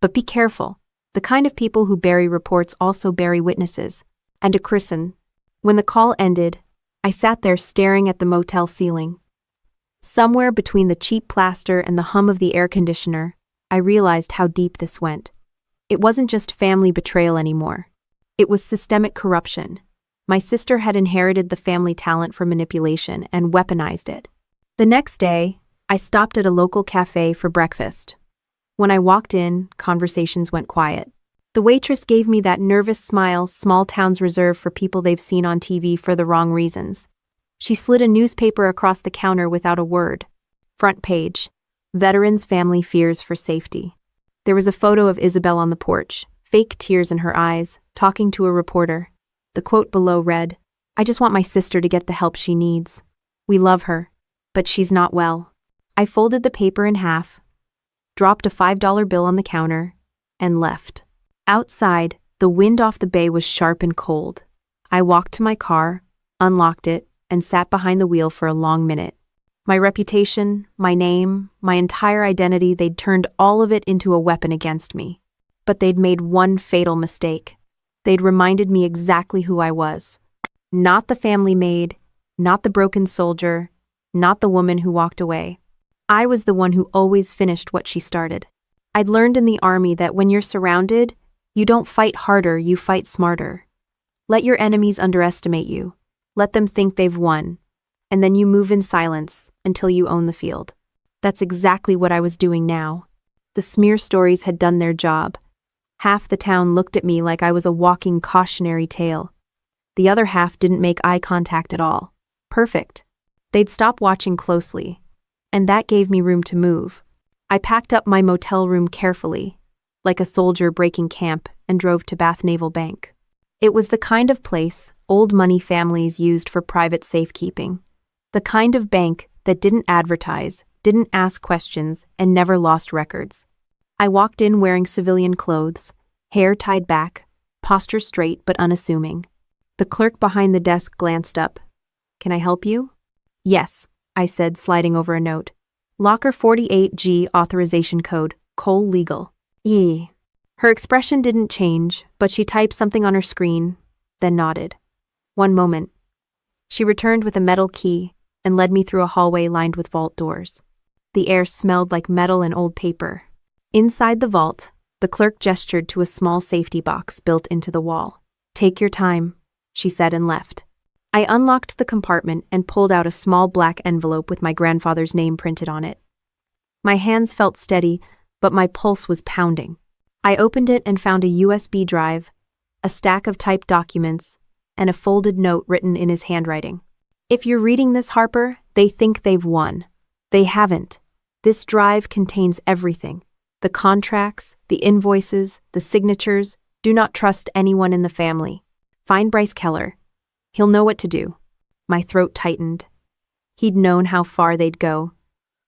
"But be careful. The kind of people who bury reports also bury witnesses. And a christen." When the call ended, I sat there staring at the motel ceiling. Somewhere between the cheap plaster and the hum of the air conditioner, I realized how deep this went. It wasn't just family betrayal anymore. It was systemic corruption. My sister had inherited the family talent for manipulation and weaponized it. The next day, I stopped at a local cafe for breakfast. When I walked in, conversations went quiet. The waitress gave me that nervous smile small towns reserve for people they've seen on TV for the wrong reasons. She slid a newspaper across the counter without a word. Front page, "Veterans' Family Fears for Safety." There was a photo of Isabel on the porch, fake tears in her eyes, talking to a reporter. The quote below read, "I just want my sister to get the help she needs. We love her, but she's not well." I folded the paper in half, dropped a $5 bill on the counter, and left. Outside, the wind off the bay was sharp and cold. I walked to my car, unlocked it, and sat behind the wheel for a long minute. My reputation, my name, my entire identity, they'd turned all of it into a weapon against me. But they'd made one fatal mistake. They'd reminded me exactly who I was. Not the family maid, not the broken soldier, not the woman who walked away. I was the one who always finished what she started. I'd learned in the army that when you're surrounded, you don't fight harder, you fight smarter. Let your enemies underestimate you. Let them think they've won. And then you move in silence until you own the field. That's exactly what I was doing now. The smear stories had done their job. Half the town looked at me like I was a walking cautionary tale. The other half didn't make eye contact at all. Perfect. They'd stop watching closely. And that gave me room to move. I packed up my motel room carefully, like a soldier breaking camp, and drove to Bath Naval Bank. It was the kind of place old money families used for private safekeeping. The kind of bank that didn't advertise, didn't ask questions, and never lost records. I walked in wearing civilian clothes, hair tied back, posture straight but unassuming. The clerk behind the desk glanced up. "Can I help you?" "Yes," I said, sliding over a note. "Locker 48G authorization code, Cole Legal." "Yee." Her expression didn't change, but she typed something on her screen, then nodded. "One moment." She returned with a metal key and led me through a hallway lined with vault doors. The air smelled like metal and old paper. Inside the vault, the clerk gestured to a small safety box built into the wall. "Take your time," she said and left. I unlocked the compartment and pulled out a small black envelope with my grandfather's name printed on it. My hands felt steady, but my pulse was pounding. I opened it and found a USB drive, a stack of typed documents, and a folded note written in his handwriting. "If you're reading this, Harper, they think they've won. They haven't. This drive contains everything. The contracts, the invoices, the signatures. Do not trust anyone in the family. Find Bryce Keller. He'll know what to do." My throat tightened. He'd known how far they'd go.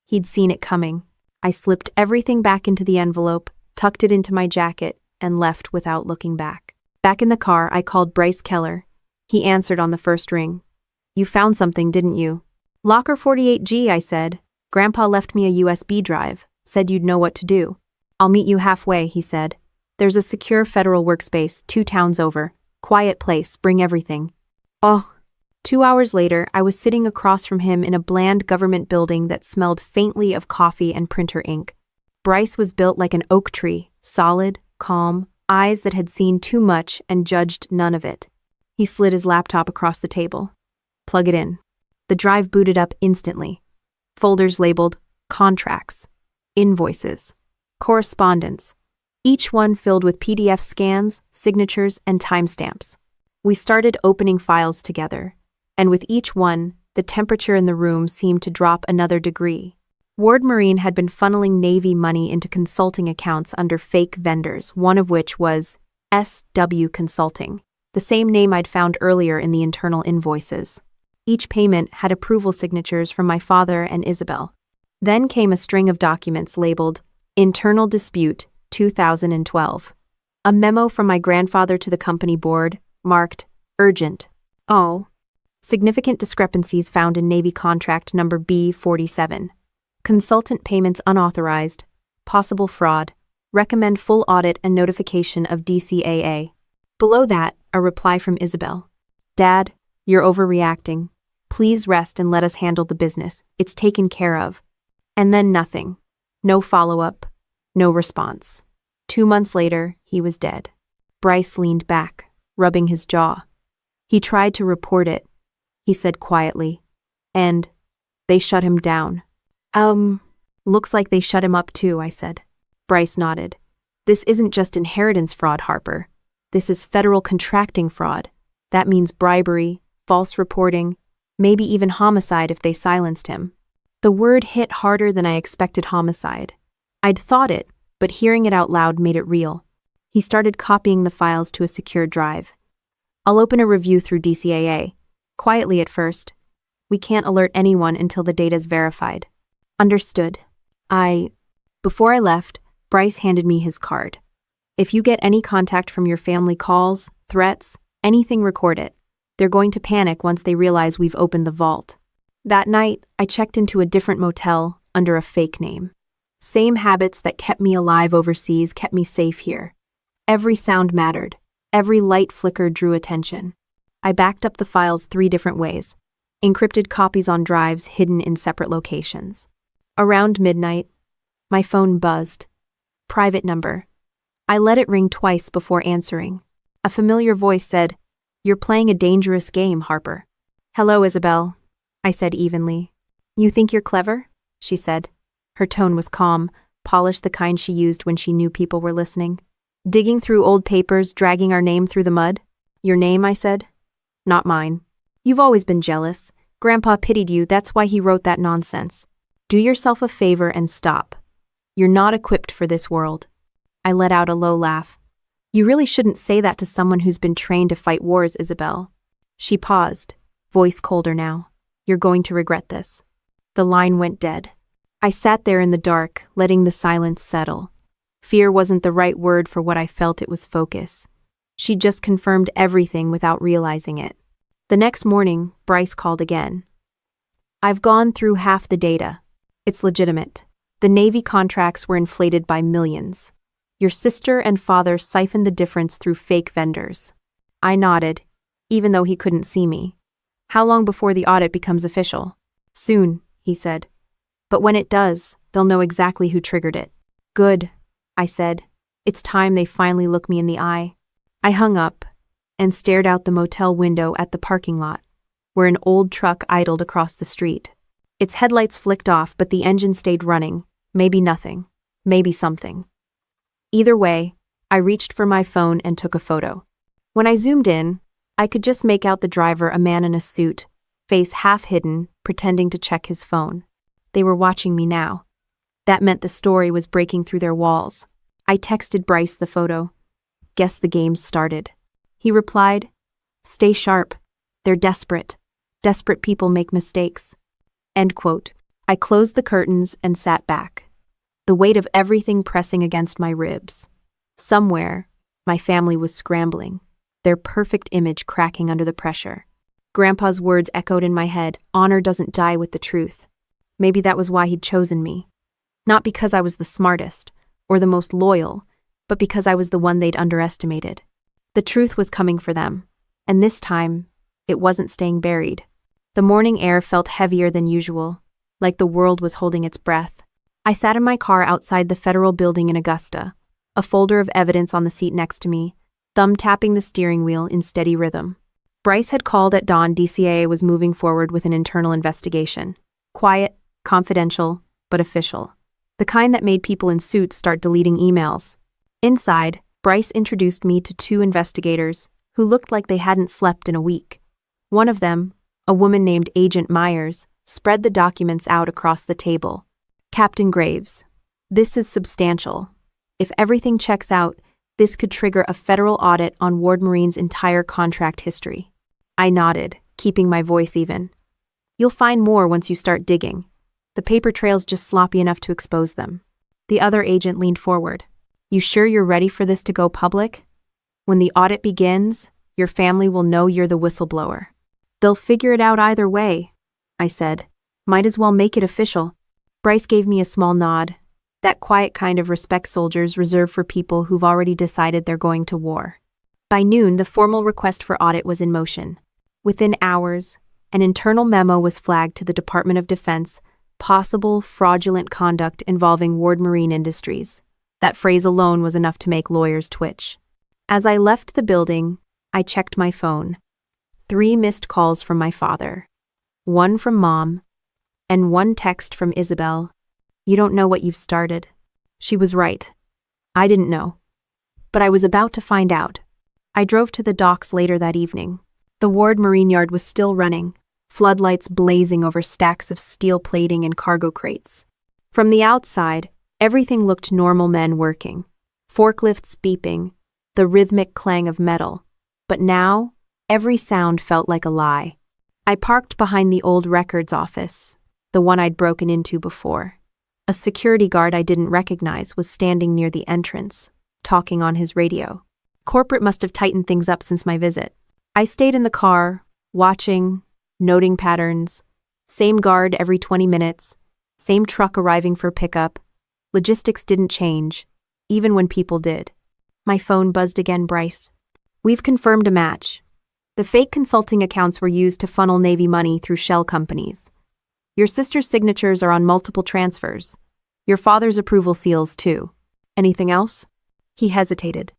He'd seen it coming. I slipped everything back into the envelope, tucked it into my jacket, and left without looking back. Back in the car, I called Bryce Keller. He answered on the first ring. "You found something, didn't you?" "Locker 48G, I said. Grandpa left me a USB drive, said you'd know what to do." "I'll meet you halfway," he said. "There's a secure federal workspace 2 towns over. Quiet place, bring everything." Oh. 2 hours later, I was sitting across from him in a bland government building that smelled faintly of coffee and printer ink. Bryce was built like an oak tree, solid, calm, eyes that had seen too much and judged none of it. He slid his laptop across the table. "Plug it in." The drive booted up instantly. Folders labeled contracts, invoices, correspondence, each one filled with PDF scans, signatures, and timestamps. We started opening files together, and with each one, the temperature in the room seemed to drop another degree. Ward Marine had been funneling Navy money into consulting accounts under fake vendors, one of which was SW Consulting, the same name I'd found earlier in the internal invoices. Each payment had approval signatures from my father and Isabel. Then came a string of documents labeled Internal Dispute 2012. A memo from my grandfather to the company board, marked Urgent. Oh. Significant discrepancies found in Navy contract number B47. Consultant payments unauthorized. Possible fraud. Recommend full audit and notification of DCAA. Below that, a reply from Isabel. "Dad, you're overreacting. Please rest and let us handle the business. It's taken care of." And then nothing. No follow-up. No response. 2 months later, he was dead. Bryce leaned back, rubbing his jaw. "He tried to report it," he said quietly. "And they shut him down." Looks like they shut him up too," I said. Bryce nodded. "This isn't just inheritance fraud, Harper. This is federal contracting fraud. That means bribery, false reporting, maybe even homicide if they silenced him." The word hit harder than I expected homicide. I'd thought it, but hearing it out loud made it real. He started copying the files to a secure drive. "I'll open a review through DCAA. Quietly at first. We can't alert anyone until the data's verified." "Understood." Before I left, Bryce handed me his card. "If you get any contact from your family, calls, threats, anything, record it. They're going to panic once they realize we've opened the vault." That night, I checked into a different motel under a fake name. Same habits that kept me alive overseas kept me safe here. Every sound mattered. Every light flicker drew attention. I backed up the files 3 different ways. Encrypted copies on drives hidden in separate locations. Around midnight, my phone buzzed. Private number. I let it ring twice before answering. A familiar voice said, "You're playing a dangerous game, Harper." "Hello, Isabel," I said evenly. "You think you're clever?" she said. Her tone was calm, polished, the kind she used when she knew people were listening. "Digging through old papers, dragging our name through the mud?" "Your name," I said. "Not mine. You've always been jealous. Grandpa pitied you, that's why he wrote that nonsense. Do yourself a favor and stop. You're not equipped for this world." I let out a low laugh. "You really shouldn't say that to someone who's been trained to fight wars, Isabel." She paused, voice colder now. You're going to regret this. The line went dead. I sat there in the dark, letting the silence settle. Fear wasn't the right word for what I felt, it was focus. She just confirmed everything without realizing it. The next morning, Bryce called again. I've gone through half the data. It's legitimate. The Navy contracts were inflated by millions. Your sister and father siphoned the difference through fake vendors. I nodded, even though he couldn't see me. How long before the audit becomes official? Soon, he said. But when it does, they'll know exactly who triggered it. Good, I said. It's time they finally look me in the eye. I hung up and stared out the motel window at the parking lot, where an old truck idled across the street. Its headlights flicked off, but the engine stayed running. Maybe nothing. Maybe something. Either way, I reached for my phone and took a photo. When I zoomed in, I could just make out the driver, a man in a suit, face half hidden, pretending to check his phone. They were watching me now. That meant the story was breaking through their walls. I texted Bryce the photo. Guess the game's started. He replied, "Stay sharp. They're desperate. Desperate people make mistakes." End quote. I closed the curtains and sat back, the weight of everything pressing against my ribs. Somewhere, my family was scrambling, their perfect image cracking under the pressure. Grandpa's words echoed in my head, honor doesn't die with the truth. Maybe that was why he'd chosen me. Not because I was the smartest or the most loyal, but because I was the one they'd underestimated. The truth was coming for them, and this time, it wasn't staying buried. The morning air felt heavier than usual, like the world was holding its breath. I sat in my car outside the federal building in Augusta, a folder of evidence on the seat next to me, thumb tapping the steering wheel in steady rhythm. Bryce had called at dawn. DCAA was moving forward with an internal investigation. Quiet, confidential, but official. The kind that made people in suits start deleting emails. Inside, Bryce introduced me to two investigators who looked like they hadn't slept in a week. One of them, a woman named Agent Myers, spread the documents out across the table. Captain Graves, this is substantial. If everything checks out, this could trigger a federal audit on Ward Marine's entire contract history. I nodded, keeping my voice even. You'll find more once you start digging. The paper trail's just sloppy enough to expose them. The other agent leaned forward. You sure you're ready for this to go public? When the audit begins, your family will know you're the whistleblower. They'll figure it out either way, I said. Might as well make it official. Bryce gave me a small nod. That quiet kind of respect soldiers reserve for people who've already decided they're going to war. By noon, the formal request for audit was in motion. Within hours, an internal memo was flagged to the Department of Defense, possible fraudulent conduct involving Ward Marine Industries. That phrase alone was enough to make lawyers twitch. As I left the building, I checked my phone. 3 missed calls from my father. 1 from Mom, and 1 text from Isabel. You don't know what you've started. She was right. I didn't know. But I was about to find out. I drove to the docks later that evening. The Ward Marine Yard was still running, floodlights blazing over stacks of steel plating and cargo crates. From the outside, everything looked normal, men working. Forklifts beeping, the rhythmic clang of metal. But now, every sound felt like a lie. I parked behind the old records office, the one I'd broken into before. A security guard I didn't recognize was standing near the entrance, talking on his radio. Corporate must have tightened things up since my visit. I stayed in the car, watching, noting patterns. Same guard every 20 minutes, same truck arriving for pickup. Logistics didn't change, even when people did. My phone buzzed again. Bryce. We've confirmed a match. The fake consulting accounts were used to funnel Navy money through shell companies. Your sister's signatures are on multiple transfers. Your father's approval seals, too. Anything else? He hesitated.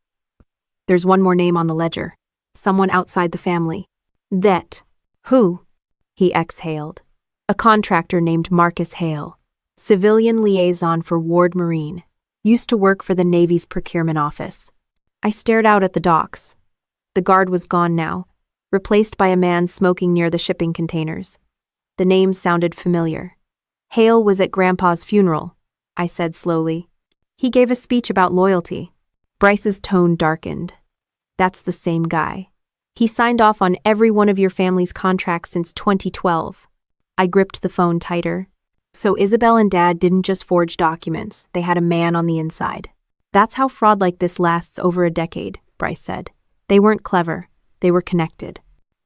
There's one more name on the ledger. Someone outside the family. That. Who? He exhaled. A contractor named Marcus Hale. Civilian liaison for Ward Marine. Used to work for the Navy's procurement office. I stared out at the docks. The guard was gone now, replaced by a man smoking near the shipping containers. The name sounded familiar. Hale was at Grandpa's funeral, I said slowly. He gave a speech about loyalty. Bryce's tone darkened. That's the same guy. He signed off on every one of your family's contracts since 2012. I gripped the phone tighter. So Isabel and Dad didn't just forge documents, they had a man on the inside. That's how fraud like this lasts over a decade, Bryce said. They weren't clever, they were connected.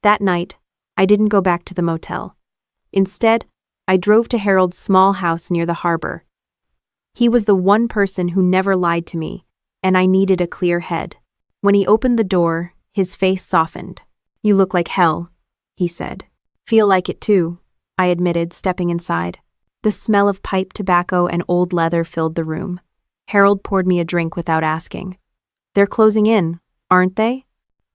That night, I didn't go back to the motel. Instead, I drove to Harold's small house near the harbor. He was the one person who never lied to me, and I needed a clear head. When he opened the door, his face softened. "You look like hell," he said. "Feel like it too," I admitted, stepping inside. The smell of pipe tobacco and old leather filled the room. Harold poured me a drink without asking. "They're closing in, aren't they?"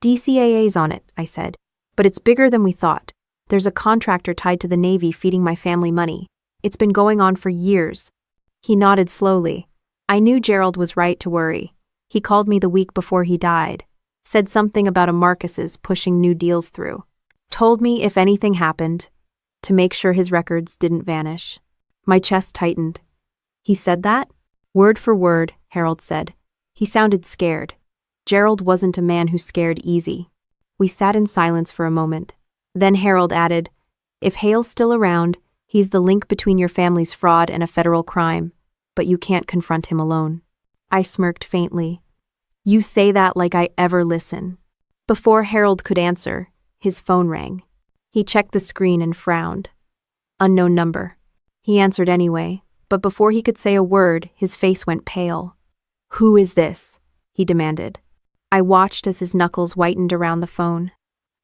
"DCAA's on it," I said. "But it's bigger than we thought. There's a contractor tied to the Navy feeding my family money. It's been going on for years." He nodded slowly. I knew Gerald was right to worry. He called me the week before he died. Said something about a Marcus's pushing new deals through. Told me if anything happened, to make sure his records didn't vanish. My chest tightened. "He said that?" "Word for word," Harold said. He sounded scared. Gerald wasn't a man who scared easy. We sat in silence for a moment. Then Harold added, "If Hale's still around, he's the link between your family's fraud and a federal crime, but you can't confront him alone." I smirked faintly. "You say that like I ever listen." Before Harold could answer, his phone rang. He checked the screen and frowned. Unknown number. He answered anyway, but before he could say a word, his face went pale. "Who is this?" he demanded. I watched as his knuckles whitened around the phone.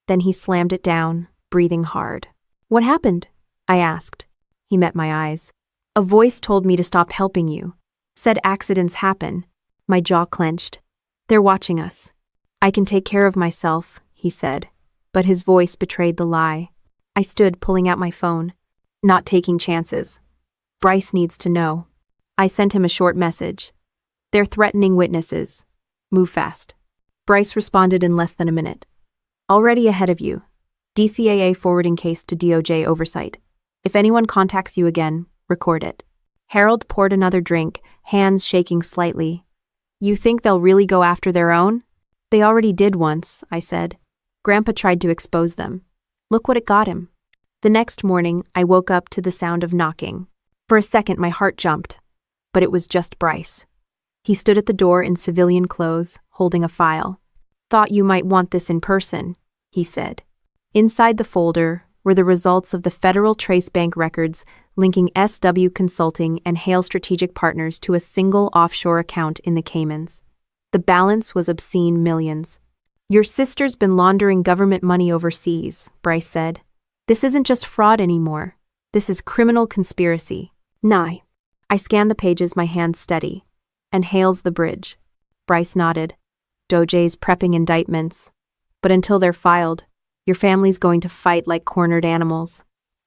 Then he slammed it down, breathing hard. "What happened?" I asked. He met my eyes. "A voice told me to stop helping you. Said accidents happen." My jaw clenched. "They're watching us." "I can take care of myself," he said, but his voice betrayed the lie. I stood, pulling out my phone. "Not taking chances. Bryce needs to know." I sent him a short message. "They're threatening witnesses. Move fast." Bryce responded in less than a minute. "Already ahead of you. DCAA forwarding case to DOJ oversight. If anyone contacts you again, record it." Harold poured another drink, hands shaking slightly. "You think they'll really go after their own?" "They already did once," I said. "Grandpa tried to expose them. Look what it got him." The next morning, I woke up to the sound of knocking. For a second, my heart jumped. But it was just Bryce. He stood at the door in civilian clothes, holding a file. "Thought you might want this in person," he said. Inside the folder were the results of the Federal Trace Bank records linking SW Consulting and Hale Strategic Partners to a single offshore account in the Caymans. The balance was obscene millions. "Your sister's been laundering government money overseas," Bryce said. "This isn't just fraud anymore. This is criminal conspiracy." "Nah." I scanned the pages, my hands steady. "And Hale's the bridge." Bryce nodded. "DOJ's prepping indictments. But until they're filed, your family's going to fight like cornered animals.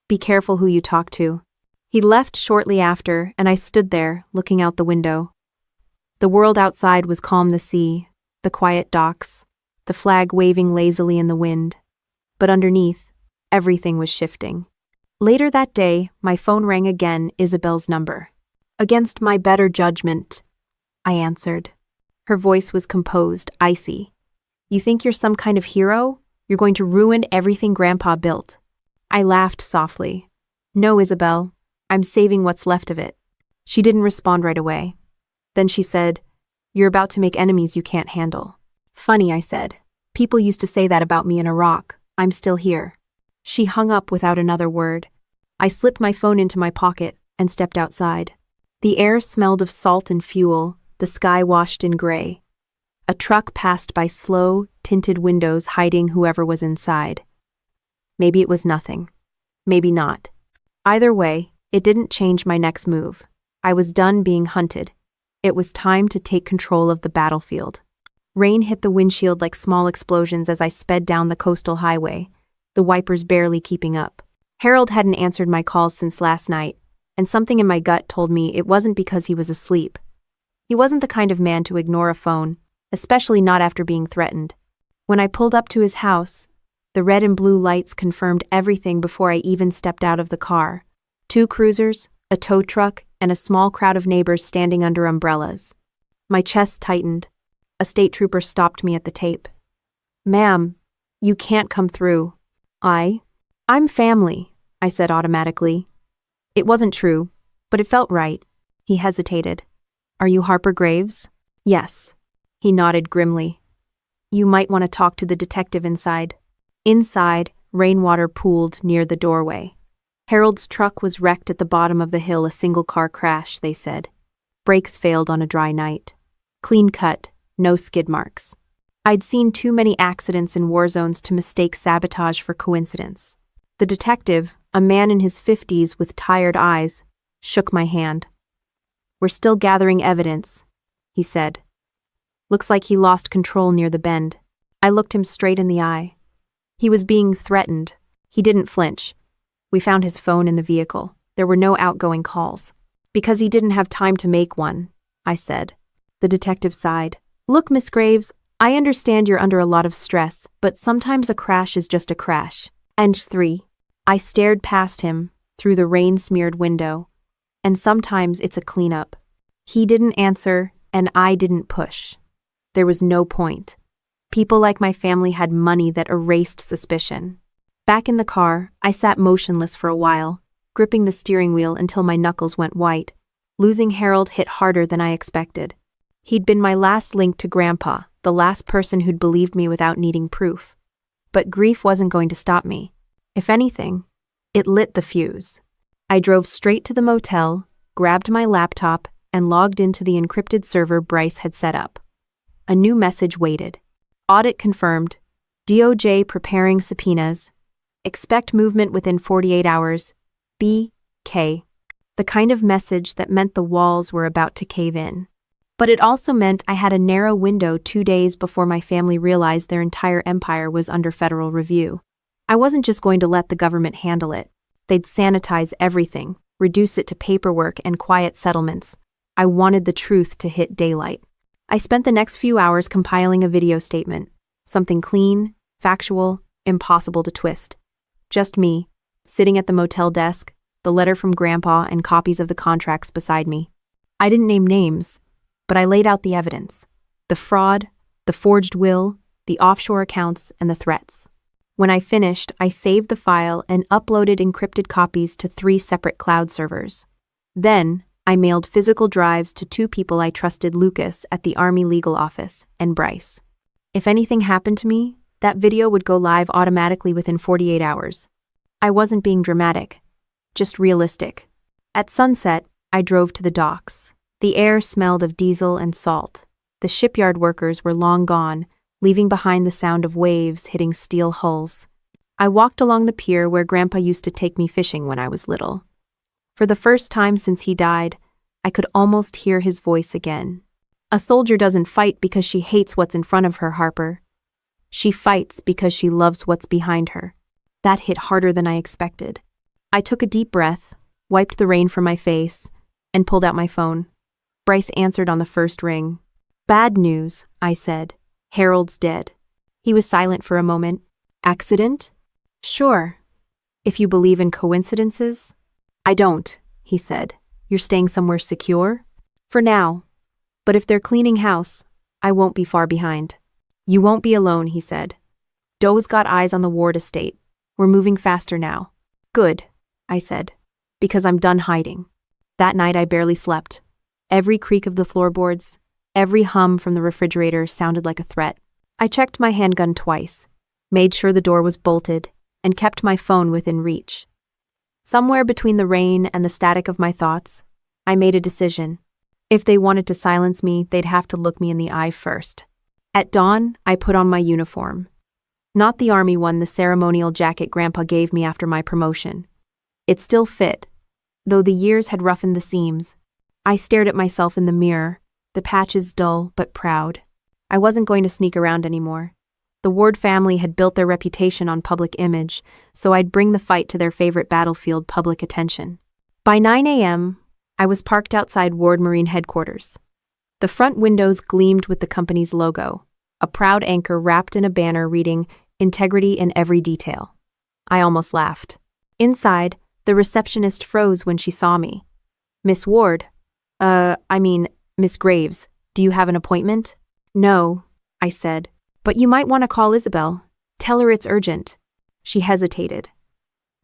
Be careful who you talk to." He left shortly after, and I stood there, looking out the window. The world outside was calm: the sea, the quiet docks, the flag waving lazily in the wind. But underneath, everything was shifting. Later that day, my phone rang again, Isabel's number. "Against my better judgment," I answered. Her voice was composed, icy. "You think you're some kind of hero? You're going to ruin everything Grandpa built." I laughed softly. "No, Isabel, I'm saving what's left of it." She didn't respond right away. Then she said, "You're about to make enemies you can't handle." "Funny," I said. "People used to say that about me in Iraq. I'm still here." She hung up without another word. I slipped my phone into my pocket and stepped outside. The air smelled of salt and fuel, the sky washed in gray. A truck passed by slow, tinted windows, hiding whoever was inside. Maybe it was nothing. Maybe not. Either way, it didn't change my next move. I was done being hunted. It was time to take control of the battlefield. Rain hit the windshield like small explosions as I sped down the coastal highway, the wipers barely keeping up. Harold hadn't answered my calls since last night, and something in my gut told me it wasn't because he was asleep. He wasn't the kind of man to ignore a phone, especially not after being threatened. When I pulled up to his house, the red and blue lights confirmed everything before I even stepped out of the car. 2 cruisers, a tow truck, and a small crowd of neighbors standing under umbrellas. My chest tightened. A state trooper stopped me at the tape. "Ma'am, You can't come through. I'm family, I said automatically. It wasn't true, but it felt right. He hesitated. Are you Harper Graves? Yes. He nodded grimly. You might want to talk to the detective inside. Inside, rainwater pooled near the doorway. Harold's truck was wrecked at the bottom of the hill, a single-car crash, they said. Brakes failed on a dry night. Clean cut, no skid marks. I'd seen too many accidents in war zones to mistake sabotage for coincidence. The detective, a man in his 50s with tired eyes, shook my hand. We're still gathering evidence, he said. Looks like he lost control near the bend. I looked him straight in the eye. He was being threatened. He didn't flinch. We found his phone in the vehicle. There were no outgoing calls. Because he didn't have time to make one, I said. The detective sighed. Look, Miss Graves, I understand you're under a lot of stress, but sometimes a crash is just a crash. And 3. I stared past him, through the rain-smeared window. And sometimes it's a cleanup. He didn't answer, and I didn't push. There was no point. People like my family had money that erased suspicion. Back in the car, I sat motionless for a while, gripping the steering wheel until my knuckles went white. Losing Harold hit harder than I expected. He'd been my last link to Grandpa, the last person who'd believed me without needing proof. But grief wasn't going to stop me. If anything, it lit the fuse. I drove straight to the motel, grabbed my laptop, and logged into the encrypted server Bryce had set up. A new message waited. Audit confirmed. DOJ preparing subpoenas. Expect movement within 48 hours. B.K. The kind of message that meant the walls were about to cave in. But it also meant I had a narrow window 2 days before my family realized their entire empire was under federal review. I wasn't just going to let the government handle it. They'd sanitize everything, reduce it to paperwork and quiet settlements. I wanted the truth to hit daylight. I spent the next few hours compiling a video statement. Something clean, factual, impossible to twist. Just me, sitting at the motel desk, the letter from Grandpa and copies of the contracts beside me. I didn't name names, but I laid out the evidence. The fraud, the forged will, the offshore accounts, and the threats. When I finished, I saved the file and uploaded encrypted copies to 3 separate cloud servers. Then, I mailed physical drives to 2 people I trusted, Lucas at the Army Legal Office and Bryce. If anything happened to me, that video would go live automatically within 48 hours. I wasn't being dramatic, just realistic. At sunset, I drove to the docks. The air smelled of diesel and salt. The shipyard workers were long gone, leaving behind the sound of waves hitting steel hulls. I walked along the pier where Grandpa used to take me fishing when I was little. For the first time since he died, I could almost hear his voice again. A soldier doesn't fight because she hates what's in front of her, Harper. She fights because she loves what's behind her. That hit harder than I expected. I took a deep breath, wiped the rain from my face, and pulled out my phone. Bryce answered on the first ring. Bad news, I said. Harold's dead. He was silent for a moment. Accident? Sure. If you believe in coincidences? I don't, he said. You're staying somewhere secure? For now. But if they're cleaning house, I won't be far behind. You won't be alone, he said. Doe's got eyes on the Ward estate. We're moving faster now. Good, I said, because I'm done hiding. That night I barely slept. Every creak of the floorboards, every hum from the refrigerator sounded like a threat. I checked my handgun twice, made sure the door was bolted, and kept my phone within reach. Somewhere between the rain and the static of my thoughts, I made a decision. If they wanted to silence me, they'd have to look me in the eye first. At dawn, I put on my uniform. Not the army one, the ceremonial jacket Grandpa gave me after my promotion. It still fit, though the years had roughened the seams. I stared at myself in the mirror, the patches dull but proud. I wasn't going to sneak around anymore. The Ward family had built their reputation on public image, so I'd bring the fight to their favorite battlefield, public attention. By 9 a.m., I was parked outside Ward Marine headquarters. The front windows gleamed with the company's logo, a proud anchor wrapped in a banner reading, "Integrity in every detail." I almost laughed. Inside, the receptionist froze when she saw me. Miss Ward, Miss Graves, do you have an appointment? No, I said, but you might want to call Isabel. Tell her it's urgent. She hesitated,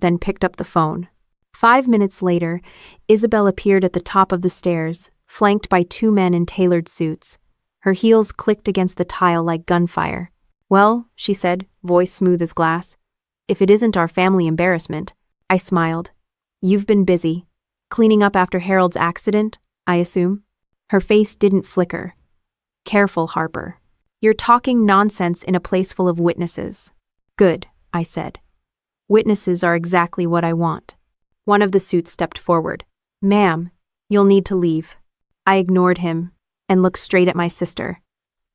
then picked up the phone. 5 minutes later, Isabel appeared at the top of the stairs, flanked by 2 men in tailored suits. Her heels clicked against the tile like gunfire. Well, she said, voice smooth as glass. If it isn't our family embarrassment. I smiled. You've been busy. Cleaning up after Harold's accident, I assume? Her face didn't flicker. Careful, Harper. You're talking nonsense in a place full of witnesses. Good, I said. Witnesses are exactly what I want. One of the suits stepped forward. Ma'am, you'll need to leave. I ignored him and looked straight at my sister.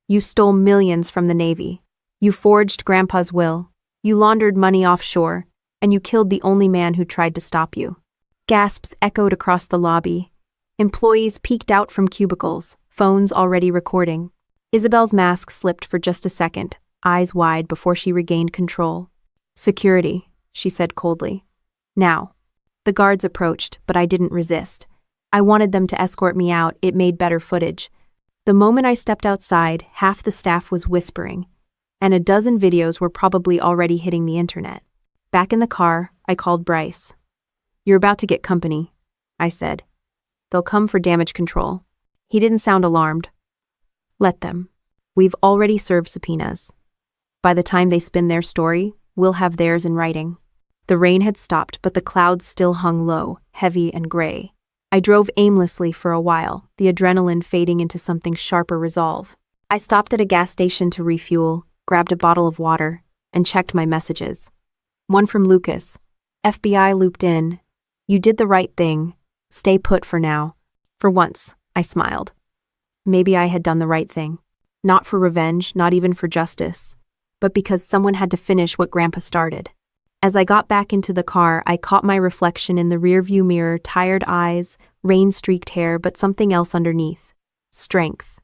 You stole millions from the Navy. You forged Grandpa's will. You laundered money offshore, and you killed the only man who tried to stop you. Gasps echoed across the lobby. Employees peeked out from cubicles, phones already recording. Isabel's mask slipped for just a second, eyes wide before she regained control. Security, she said coldly. Now. The guards approached, but I didn't resist. I wanted them to escort me out, it made better footage. The moment I stepped outside, half the staff was whispering, and a dozen videos were probably already hitting the internet. Back in the car, I called Bryce. You're about to get company, I said. They'll come for damage control. He didn't sound alarmed. Let them. We've already served subpoenas. By the time they spin their story, we'll have theirs in writing. The rain had stopped, but the clouds still hung low, heavy and gray. I drove aimlessly for a while, the adrenaline fading into something sharper resolve. I stopped at a gas station to refuel, grabbed a bottle of water, and checked my messages. One from Lucas. FBI looped in. You did the right thing. Stay put for now. For once, I smiled. Maybe I had done the right thing. Not for revenge, not even for justice, but because someone had to finish what Grandpa started. As I got back into the car, I caught my reflection in the rearview mirror, tired eyes, rain-streaked hair, but something else underneath. Strength.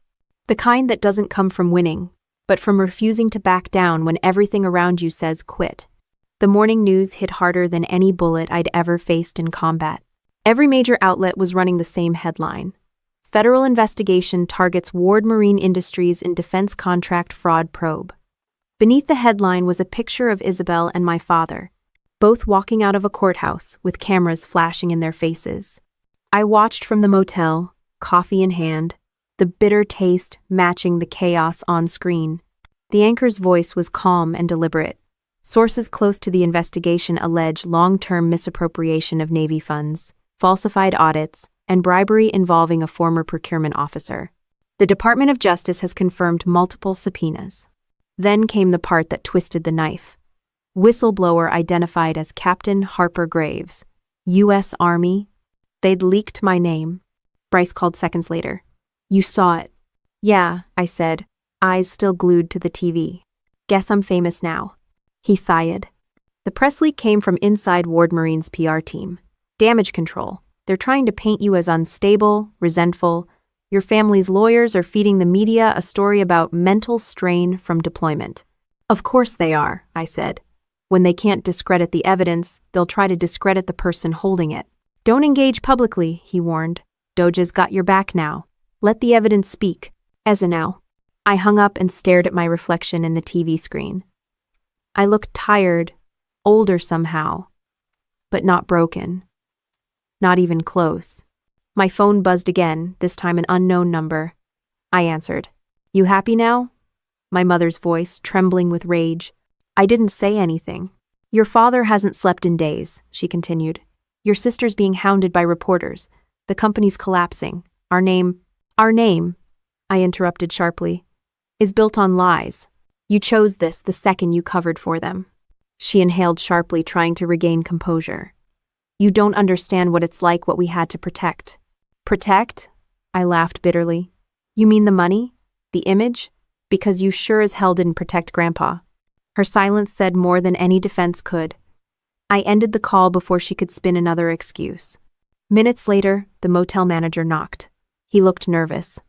The kind that doesn't come from winning, but from refusing to back down when everything around you says quit. The morning news hit harder than any bullet I'd ever faced in combat. Every major outlet was running the same headline. Federal investigation targets Ward Marine Industries in defense contract fraud probe. Beneath the headline was a picture of Isabel and my father, both walking out of a courthouse with cameras flashing in their faces. I watched from the motel, coffee in hand, the bitter taste matching the chaos on screen. The anchor's voice was calm and deliberate. Sources close to the investigation allege long-term misappropriation of Navy funds, falsified audits, and bribery involving a former procurement officer. The Department of Justice has confirmed multiple subpoenas. Then came the part that twisted the knife. Whistleblower identified as Captain Harper Graves, U.S. Army. They'd leaked my name. Bryce called seconds later. You saw it. Yeah, I said, eyes still glued to the TV. Guess I'm famous now. He sighed. The press leak came from inside Ward Marine's PR team. Damage control. They're trying to paint you as unstable, resentful. Your family's lawyers are feeding the media a story about mental strain from deployment. Of course they are, I said. When they can't discredit the evidence, they'll try to discredit the person holding it. Don't engage publicly, he warned. Doja's got your back now. Let the evidence speak. As a now. I hung up and stared at my reflection in the TV screen. I looked tired, older somehow, but not broken. Not even close. My phone buzzed again, this time an unknown number. I answered. You happy now? My mother's voice, trembling with rage. I didn't say anything. Your father hasn't slept in days, she continued. Your sister's being hounded by reporters. The company's collapsing. Our name, I interrupted sharply, is built on lies. You chose this the second you covered for them. She inhaled sharply, trying to regain composure. You don't understand what it's like, what we had to protect. Protect? I laughed bitterly. You mean the money? The image? Because you sure as hell didn't protect Grandpa. Her silence said more than any defense could. I ended the call before she could spin another excuse. Minutes later, the motel manager knocked. He looked nervous.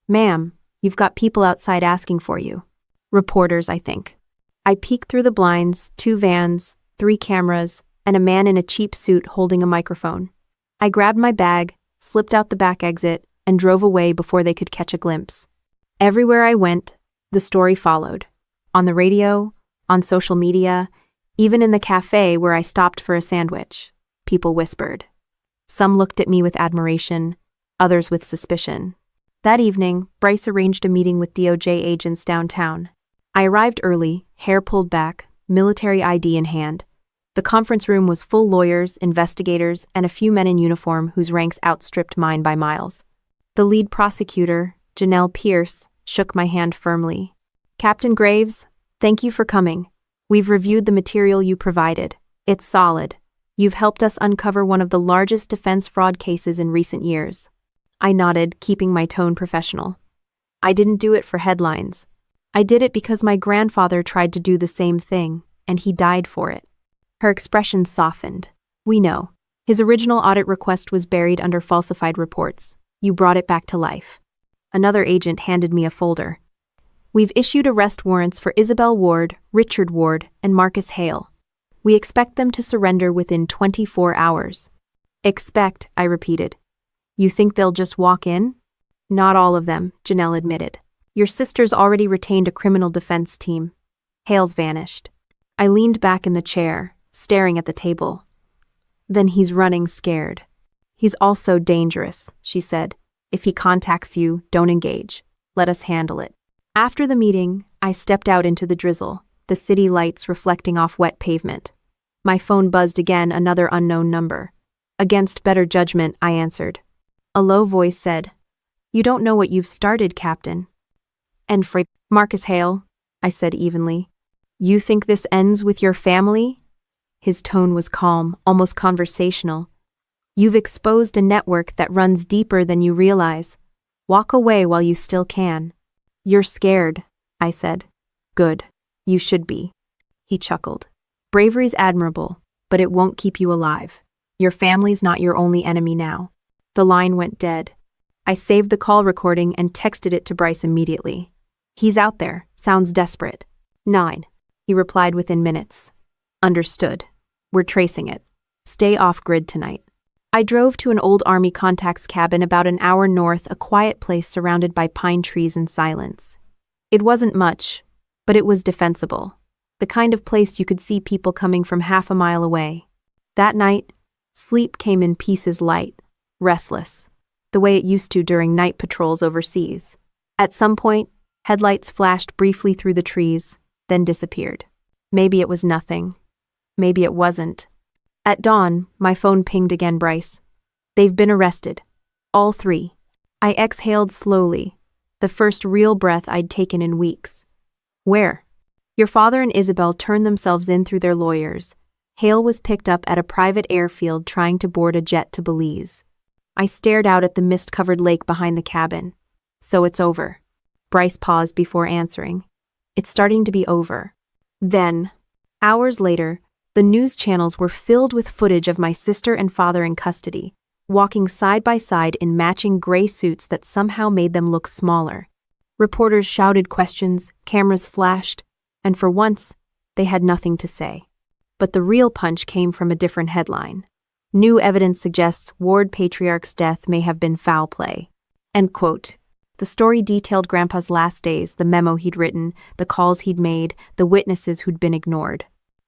Ma'am, you've got people outside asking for you. Reporters, I think. I peeked through the blinds, 2 vans, 3 cameras, and a man in a cheap suit holding a microphone. I grabbed my bag, slipped out the back exit, and drove away before they could catch a glimpse. Everywhere I went, the story followed. On the radio, on social media, even in the cafe where I stopped for a sandwich. People whispered. Some looked at me with admiration, others with suspicion. That evening, Bryce arranged a meeting with DOJ agents downtown. I arrived early, hair pulled back, military ID in hand. The conference room was full lawyers, investigators, and a few men in uniform whose ranks outstripped mine by miles. The lead prosecutor, Janelle Pierce, shook my hand firmly. "Captain Graves, thank you for coming. We've reviewed the material you provided. It's solid. You've helped us uncover one of the largest defense fraud cases in recent years." I nodded, keeping my tone professional. "I didn't do it for headlines. I did it because my grandfather tried to do the same thing, and he died for it." Her expression softened. "We know. His original audit request was buried under falsified reports. You brought it back to life." Another agent handed me a folder. "We've issued arrest warrants for Isabel Ward, Richard Ward, and Marcus Hale. We expect them to surrender within 24 hours. "Expect," I repeated. "You think they'll just walk in?" "Not all of them," Janelle admitted. "Your sister's already retained a criminal defense team." Hale's vanished. I leaned back in the chair, staring at the table. "Then he's running scared." "He's also dangerous," she said. "If he contacts you, don't engage. Let us handle it." After the meeting, I stepped out into the drizzle, the city lights reflecting off wet pavement. My phone buzzed again, another unknown number. Against better judgment, I answered. A low voice said, "You don't know what you've started, Captain." "And for Marcus Hale," I said evenly. "You think this ends with your family?" His tone was calm, almost conversational. "You've exposed a network that runs deeper than you realize. Walk away while you still can." "You're scared," I said. "Good. You should be." He chuckled. "Bravery's admirable, but it won't keep you alive. Your family's not your only enemy now." The line went dead. I saved the call recording and texted it to Bryce immediately. "He's out there. Sounds desperate." 9. He replied within minutes. "Understood. We're tracing it. Stay off-grid tonight." I drove to an old Army contact's cabin about an hour north, a quiet place surrounded by pine trees and silence. It wasn't much, but it was defensible. The kind of place you could see people coming from half a mile away. That night, sleep came in pieces light, restless, the way it used to during night patrols overseas. At some point, headlights flashed briefly through the trees, then disappeared. Maybe it was nothing. Maybe it wasn't. At dawn, my phone pinged again. "Bryce. They've been arrested. All 3. I exhaled slowly, the first real breath I'd taken in weeks. "Where?" "Your father and Isabel turned themselves in through their lawyers. Hale was picked up at a private airfield trying to board a jet to Belize." I stared out at the mist-covered lake behind the cabin. "So it's over." Bryce paused before answering. "It's starting to be over." Then, hours later, the news channels were filled with footage of my sister and father in custody, walking side by side in matching gray suits that somehow made them look smaller. Reporters shouted questions, cameras flashed, and for once, they had nothing to say. But the real punch came from a different headline. "New evidence suggests Ward Patriarch's death may have been foul play." End quote. The story detailed Grandpa's last days, the memo he'd written, the calls he'd made, the witnesses who'd been ignored.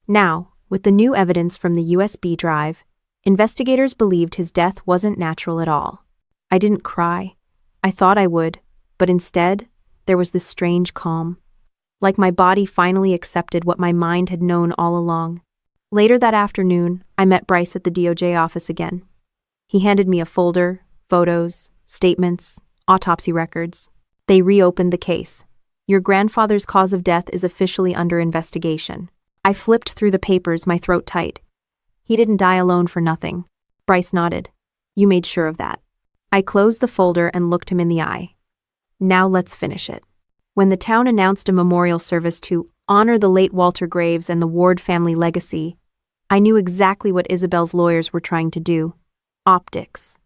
Now, with the new evidence from the USB drive, investigators believed his death wasn't natural at all. I didn't cry. I thought I would, but instead, there was this strange calm. Like my body finally accepted what my mind had known all along. Later that afternoon, I met Bryce at the DOJ office again. He handed me a folder, photos, statements, autopsy records. They reopened the case. "Your grandfather's cause of death is officially under investigation." I flipped through the papers, my throat tight. "He didn't die alone for nothing." Bryce nodded. "You made sure of that." I closed the folder and looked him in the eye. "Now let's finish it." When the town announced a memorial service to honor the late Walter Graves and the Ward family legacy, I knew exactly what Isabel's lawyers were trying to do. Optics.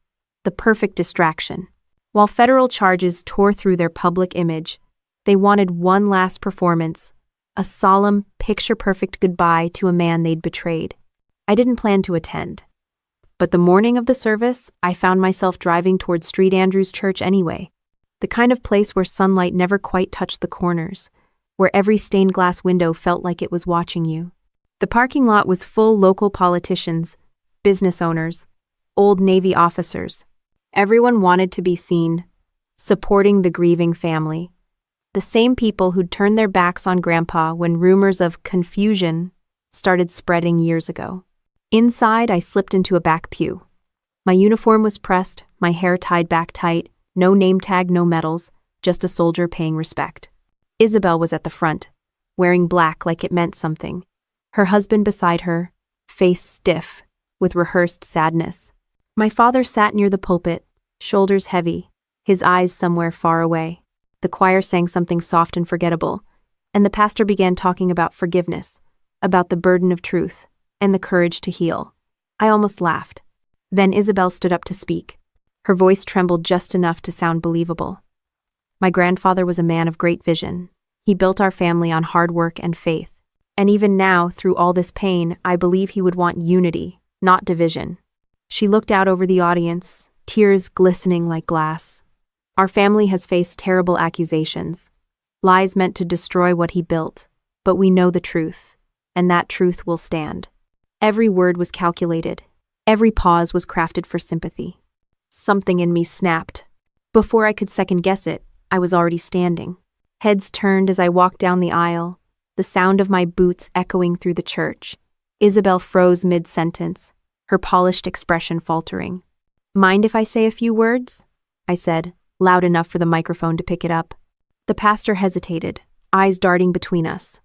The perfect distraction. While federal charges tore through their public image, they wanted one last performance, a solemn, picture-perfect goodbye to a man they'd betrayed. I didn't plan to attend. But the morning of the service, I found myself driving toward St. Andrew's Church anyway, the kind of place where sunlight never quite touched the corners, where every stained glass window felt like it was watching you. The parking lot was full local politicians, business owners, old Navy officers. Everyone wanted to be seen, supporting the grieving family. The same people who'd turned their backs on Grandpa when rumors of confusion started spreading years ago. Inside, I slipped into a back pew. My uniform was pressed, my hair tied back tight, no name tag, no medals, just a soldier paying respect. Isabel was at the front, wearing black like it meant something. Her husband beside her, face stiff, with rehearsed sadness. My father sat near the pulpit, shoulders heavy, his eyes somewhere far away. The choir sang something soft and forgettable, and the pastor began talking about forgiveness, about the burden of truth, and the courage to heal. I almost laughed. Then Isabel stood up to speak. Her voice trembled just enough to sound believable. My grandfather was a man of great vision. He built our family on hard work and faith. And even now, through all this pain, I believe he would want unity, not division. She looked out over the audience, tears glistening like glass. Our family has faced terrible accusations, lies meant to destroy what he built, but we know the truth, and that truth will stand. Every word was calculated. Every pause was crafted for sympathy. Something in me snapped. Before I could second-guess it, I was already standing. Heads turned as I walked down the aisle, the sound of my boots echoing through the church. Isabel froze mid-sentence, her polished expression faltering. "Mind if I say a few words?" I said, loud enough for the microphone to pick it up. The pastor hesitated, eyes darting between us.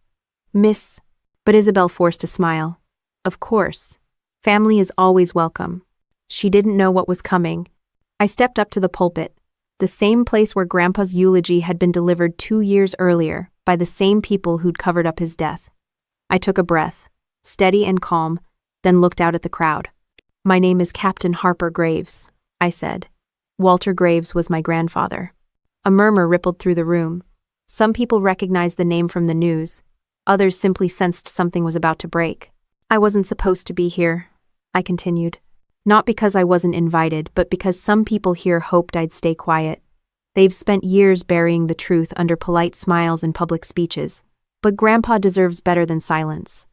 "Miss," but Isabel forced a smile. "Of course. Family is always welcome." She didn't know what was coming. I stepped up to the pulpit, the same place where Grandpa's eulogy had been delivered 2 years earlier by the same people who'd covered up his death. I took a breath, steady and calm, then looked out at the crowd. "My name is Captain Harper Graves," I said. Walter Graves was my grandfather. A murmur rippled through the room. Some people recognized the name from the news. Others simply sensed something was about to break. "I wasn't supposed to be here," I continued. "Not because I wasn't invited, but because some people here hoped I'd stay quiet. They've spent years burying the truth under polite smiles and public speeches. But Grandpa deserves better than silence."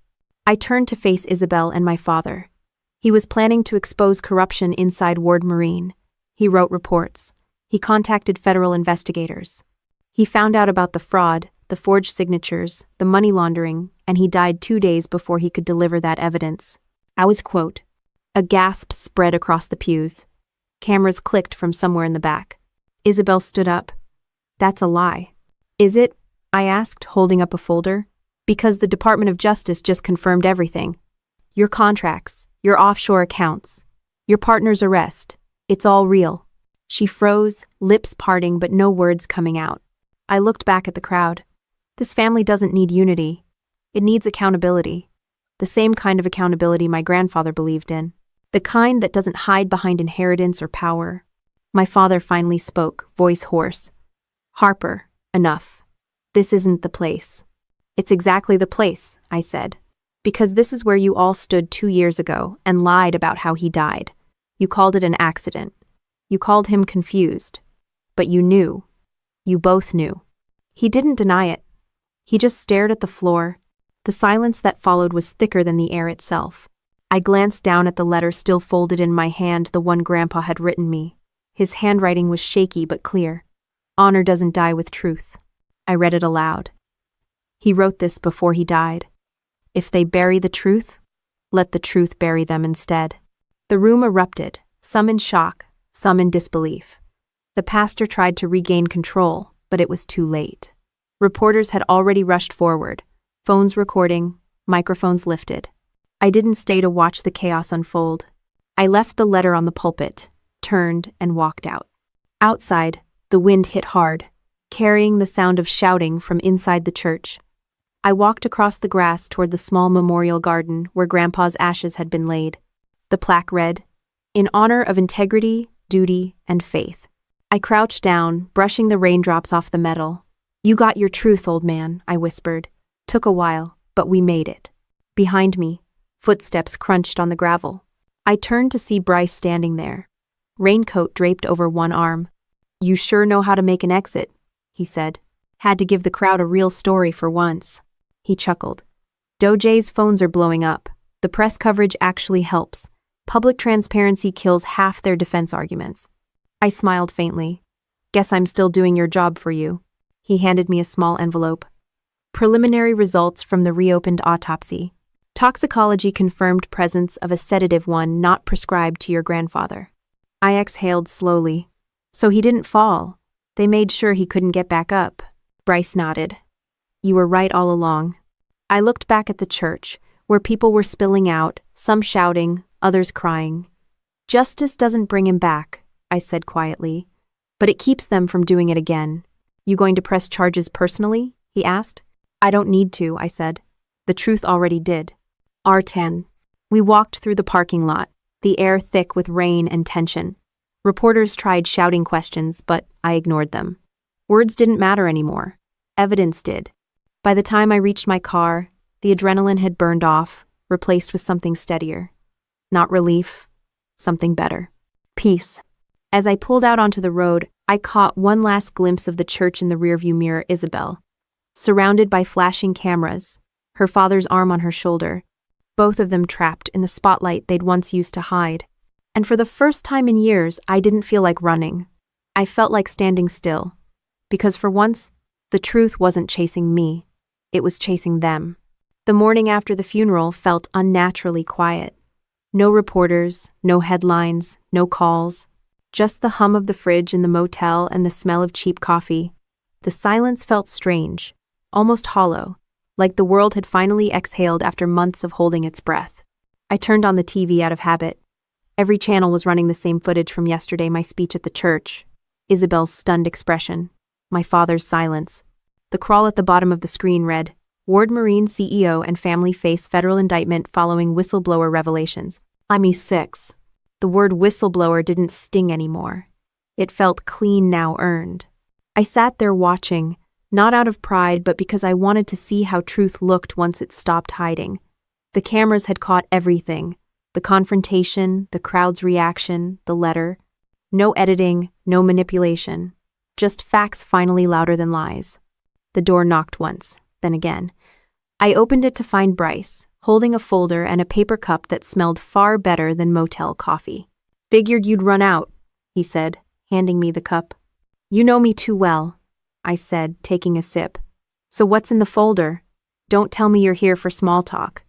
I turned to face Isabel and my father. He was planning to expose corruption inside Ward Marine. He wrote reports. He contacted federal investigators. He found out about the fraud, the forged signatures, the money laundering, and he died 2 days before he could deliver that evidence. I was quote. A gasp spread across the pews. Cameras clicked from somewhere in the back. Isabel stood up. "That's a lie." "Is it?" I asked, holding up a folder. "Because the Department of Justice just confirmed everything. Your contracts, your offshore accounts, your partner's arrest. It's all real." She froze, lips parting but no words coming out. I looked back at the crowd. This family doesn't need unity. It needs accountability. The same kind of accountability my grandfather believed in. The kind that doesn't hide behind inheritance or power. My father finally spoke, voice hoarse. "Harper, enough. This isn't the place." "It's exactly the place," I said. "Because this is where you all stood 2 years ago and lied about how he died. You called it an accident. You called him confused. But you knew. You both knew." He didn't deny it. He just stared at the floor. The silence that followed was thicker than the air itself. I glanced down at the letter still folded in my hand, the one Grandpa had written me. His handwriting was shaky but clear. "Honor doesn't die with truth." I read it aloud. He wrote this before he died. "If they bury the truth, let the truth bury them instead." The room erupted, some in shock, some in disbelief. The pastor tried to regain control, but it was too late. Reporters had already rushed forward, phones recording, microphones lifted. I didn't stay to watch the chaos unfold. I left the letter on the pulpit, turned, and walked out. Outside, the wind hit hard, carrying the sound of shouting from inside the church. I walked across the grass toward the small memorial garden where Grandpa's ashes had been laid. The plaque read, "In honor of integrity, duty, and faith." I crouched down, brushing the raindrops off the metal. "You got your truth, old man," I whispered. "Took a while, but we made it." Behind me, footsteps crunched on the gravel. I turned to see Bryce standing there, raincoat draped over one arm. "You sure know how to make an exit," he said. Had to give the crowd a real story for once. He chuckled. Doj's phones are blowing up. The press coverage actually helps. Public transparency kills half their defense arguments. I smiled faintly. Guess I'm still doing your job for you. He handed me a small envelope. Preliminary results from the reopened autopsy. Toxicology confirmed presence of a sedative one not prescribed to your grandfather. I exhaled slowly. So he didn't fall. They made sure he couldn't get back up. Bryce nodded. You were right all along. I looked back at the church, where people were spilling out, some shouting, others crying. Justice doesn't bring him back, I said quietly, but it keeps them from doing it again. You going to press charges personally? He asked. I don't need to, I said. The truth already did. R10. We walked through the parking lot, the air thick with rain and tension. Reporters tried shouting questions, but I ignored them. Words didn't matter anymore. Evidence did. By the time I reached my car, the adrenaline had burned off, replaced with something steadier. Not relief, something better. Peace. As I pulled out onto the road, I caught one last glimpse of the church in the rearview mirror, Isabel. Surrounded by flashing cameras, her father's arm on her shoulder, both of them trapped in the spotlight they'd once used to hide. And for the first time in years, I didn't feel like running. I felt like standing still. Because for once, the truth wasn't chasing me. It was chasing them. The morning after the funeral felt unnaturally quiet. No reporters, no headlines, no calls. Just the hum of the fridge in the motel and the smell of cheap coffee. The silence felt strange, almost hollow, like the world had finally exhaled after months of holding its breath. I turned on the TV out of habit. Every channel was running the same footage from yesterday, my speech at the church. Isabel's stunned expression. My father's silence. The crawl at the bottom of the screen read, Ward Marine CEO and family face federal indictment following whistleblower revelations. I'm 6. The word whistleblower didn't sting anymore. It felt clean now earned. I sat there watching, not out of pride but because I wanted to see how truth looked once it stopped hiding. The cameras had caught everything. The confrontation, the crowd's reaction, the letter. No editing, no manipulation. Just facts finally louder than lies. The door knocked once, then again. I opened it to find Bryce, holding a folder and a paper cup that smelled far better than motel coffee. Figured you'd run out, he said, handing me the cup. You know me too well, I said, taking a sip. So what's in the folder? Don't tell me you're here for small talk.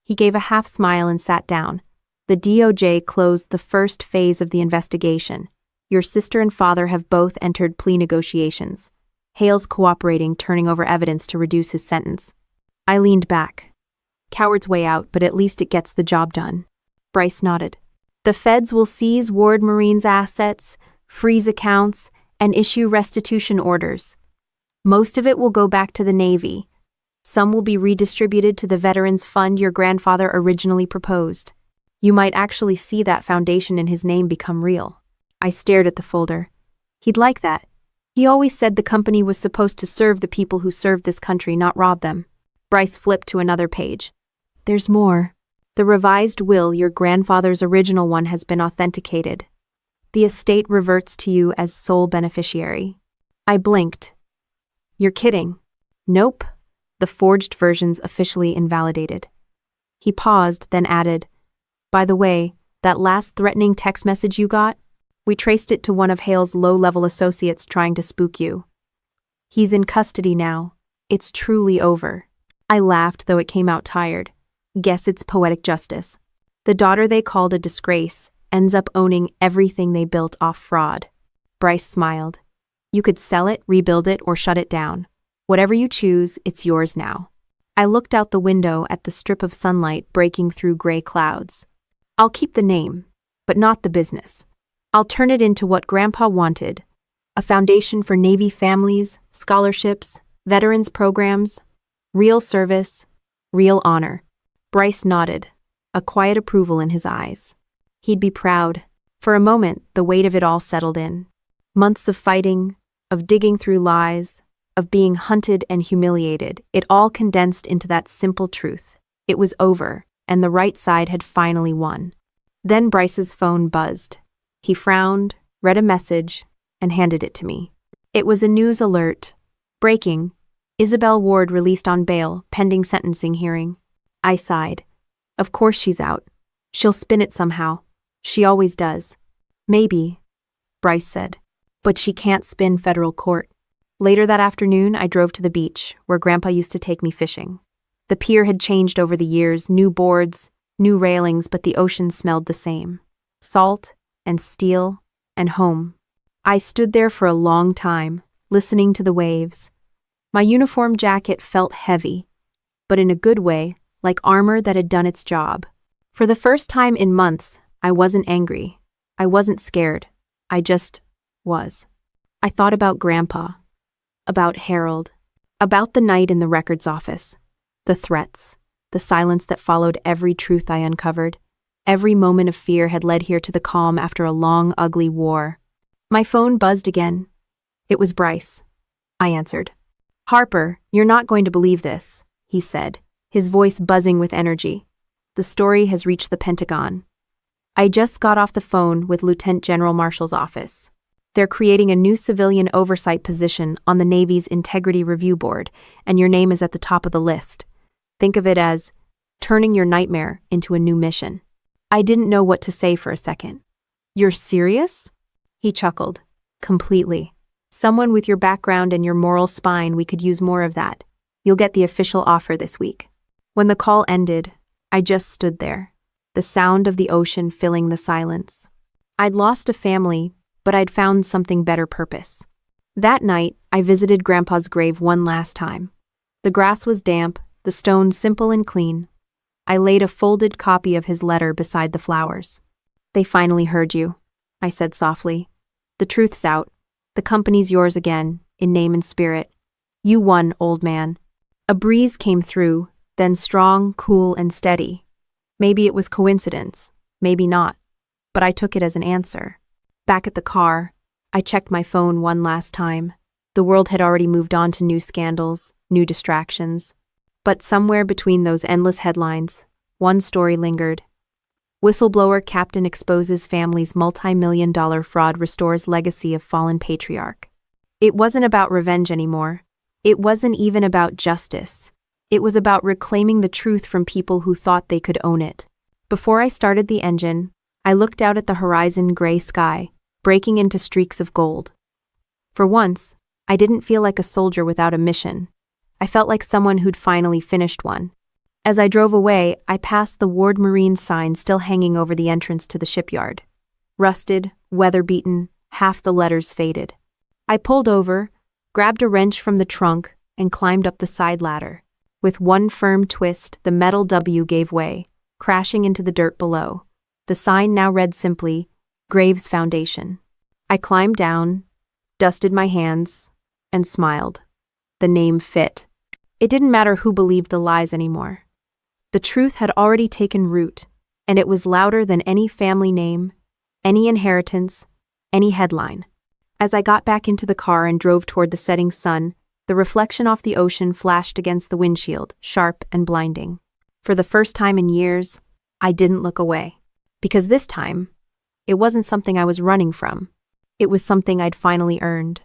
He gave a half smile and sat down. The DOJ closed the first phase of the investigation. Your sister and father have both entered plea negotiations. Hale's cooperating, turning over evidence to reduce his sentence. I leaned back. Coward's way out, but at least it gets the job done. Bryce nodded. The feds will seize Ward Marine's assets, freeze accounts, and issue restitution orders. Most of it will go back to the Navy. Some will be redistributed to the Veterans Fund your grandfather originally proposed. You might actually see that foundation in his name become real. I stared at the folder. He'd like that. He always said the company was supposed to serve the people who served this country, not rob them. Bryce flipped to another page. There's more. The revised will, your grandfather's original one, has been authenticated. The estate reverts to you as sole beneficiary. I blinked. You're kidding. Nope. The forged version's officially invalidated. He paused, then added, By the way, that last threatening text message you got? We traced it to one of Hale's low-level associates trying to spook you. He's in custody now. It's truly over. I laughed, though it came out tired. Guess it's poetic justice. The daughter they called a disgrace ends up owning everything they built off fraud. Bryce smiled. You could sell it, rebuild it, or shut it down. Whatever you choose, it's yours now. I looked out the window at the strip of sunlight breaking through gray clouds. I'll keep the name, but not the business. I'll turn it into what Grandpa wanted, a foundation for Navy families, scholarships, veterans programs, real service, real honor. Bryce nodded, a quiet approval in his eyes. He'd be proud. For a moment, the weight of it all settled in. Months of fighting, of digging through lies, of being hunted and humiliated, it all condensed into that simple truth. It was over, and the right side had finally won. Then Bryce's phone buzzed. He frowned, read a message, and handed it to me. It was a news alert. Breaking. Isabel Ward released on bail, pending sentencing hearing. I sighed. Of course she's out. She'll spin it somehow. She always does. Maybe, Bryce said. But she can't spin federal court. Later that afternoon, I drove to the beach, where Grandpa used to take me fishing. The pier had changed over the years, new boards, new railings, but the ocean smelled the same. Salt and steel and home. I stood there for a long time, listening to the waves. My uniform jacket felt heavy, but in a good way, like armor that had done its job. For the first time in months, I wasn't angry. I wasn't scared. I just was. I thought about Grandpa, about Harold, about the night in the records office, the threats, the silence that followed every truth I uncovered. Every moment of fear had led here to the calm after a long, ugly war. My phone buzzed again. It was Bryce. I answered. Harper, you're not going to believe this, he said, his voice buzzing with energy. The story has reached the Pentagon. I just got off the phone with Lieutenant General Marshall's office. They're creating a new civilian oversight position on the Navy's Integrity Review Board, and your name is at the top of the list. Think of it as turning your nightmare into a new mission. I didn't know what to say for a second. You're serious? He chuckled. Completely. Someone with your background and your moral spine, we could use more of that. You'll get the official offer this week. When the call ended, I just stood there, the sound of the ocean filling the silence. I'd lost a family, but I'd found something better purpose. That night, I visited Grandpa's grave one last time. The grass was damp, the stones simple and clean. I laid a folded copy of his letter beside the flowers. They finally heard you, I said softly. The truth's out. The company's yours again, in name and spirit. You won, old man. A breeze came through, then strong, cool, and steady. Maybe it was coincidence, maybe not, but I took it as an answer. Back at the car, I checked my phone one last time. The world had already moved on to new scandals, new distractions. But somewhere between those endless headlines, one story lingered. Whistleblower captain exposes family's multi-million-dollar fraud, restores legacy of fallen patriarch. It wasn't about revenge anymore. It wasn't even about justice. It was about reclaiming the truth from people who thought they could own it. Before I started the engine, I looked out at the horizon gray sky, breaking into streaks of gold. For once, I didn't feel like a soldier without a mission. I felt like someone who'd finally finished one. As I drove away, I passed the Ward Marine sign still hanging over the entrance to the shipyard. Rusted, weather-beaten, half the letters faded. I pulled over, grabbed a wrench from the trunk, and climbed up the side ladder. With one firm twist, the metal W gave way, crashing into the dirt below. The sign now read simply, Graves Foundation. I climbed down, dusted my hands, and smiled. The name fit. It didn't matter who believed the lies anymore. The truth had already taken root, and it was louder than any family name, any inheritance, any headline. As I got back into the car and drove toward the setting sun, the reflection off the ocean flashed against the windshield, sharp and blinding. For the first time in years, I didn't look away. Because this time, it wasn't something I was running from. It was something I'd finally earned.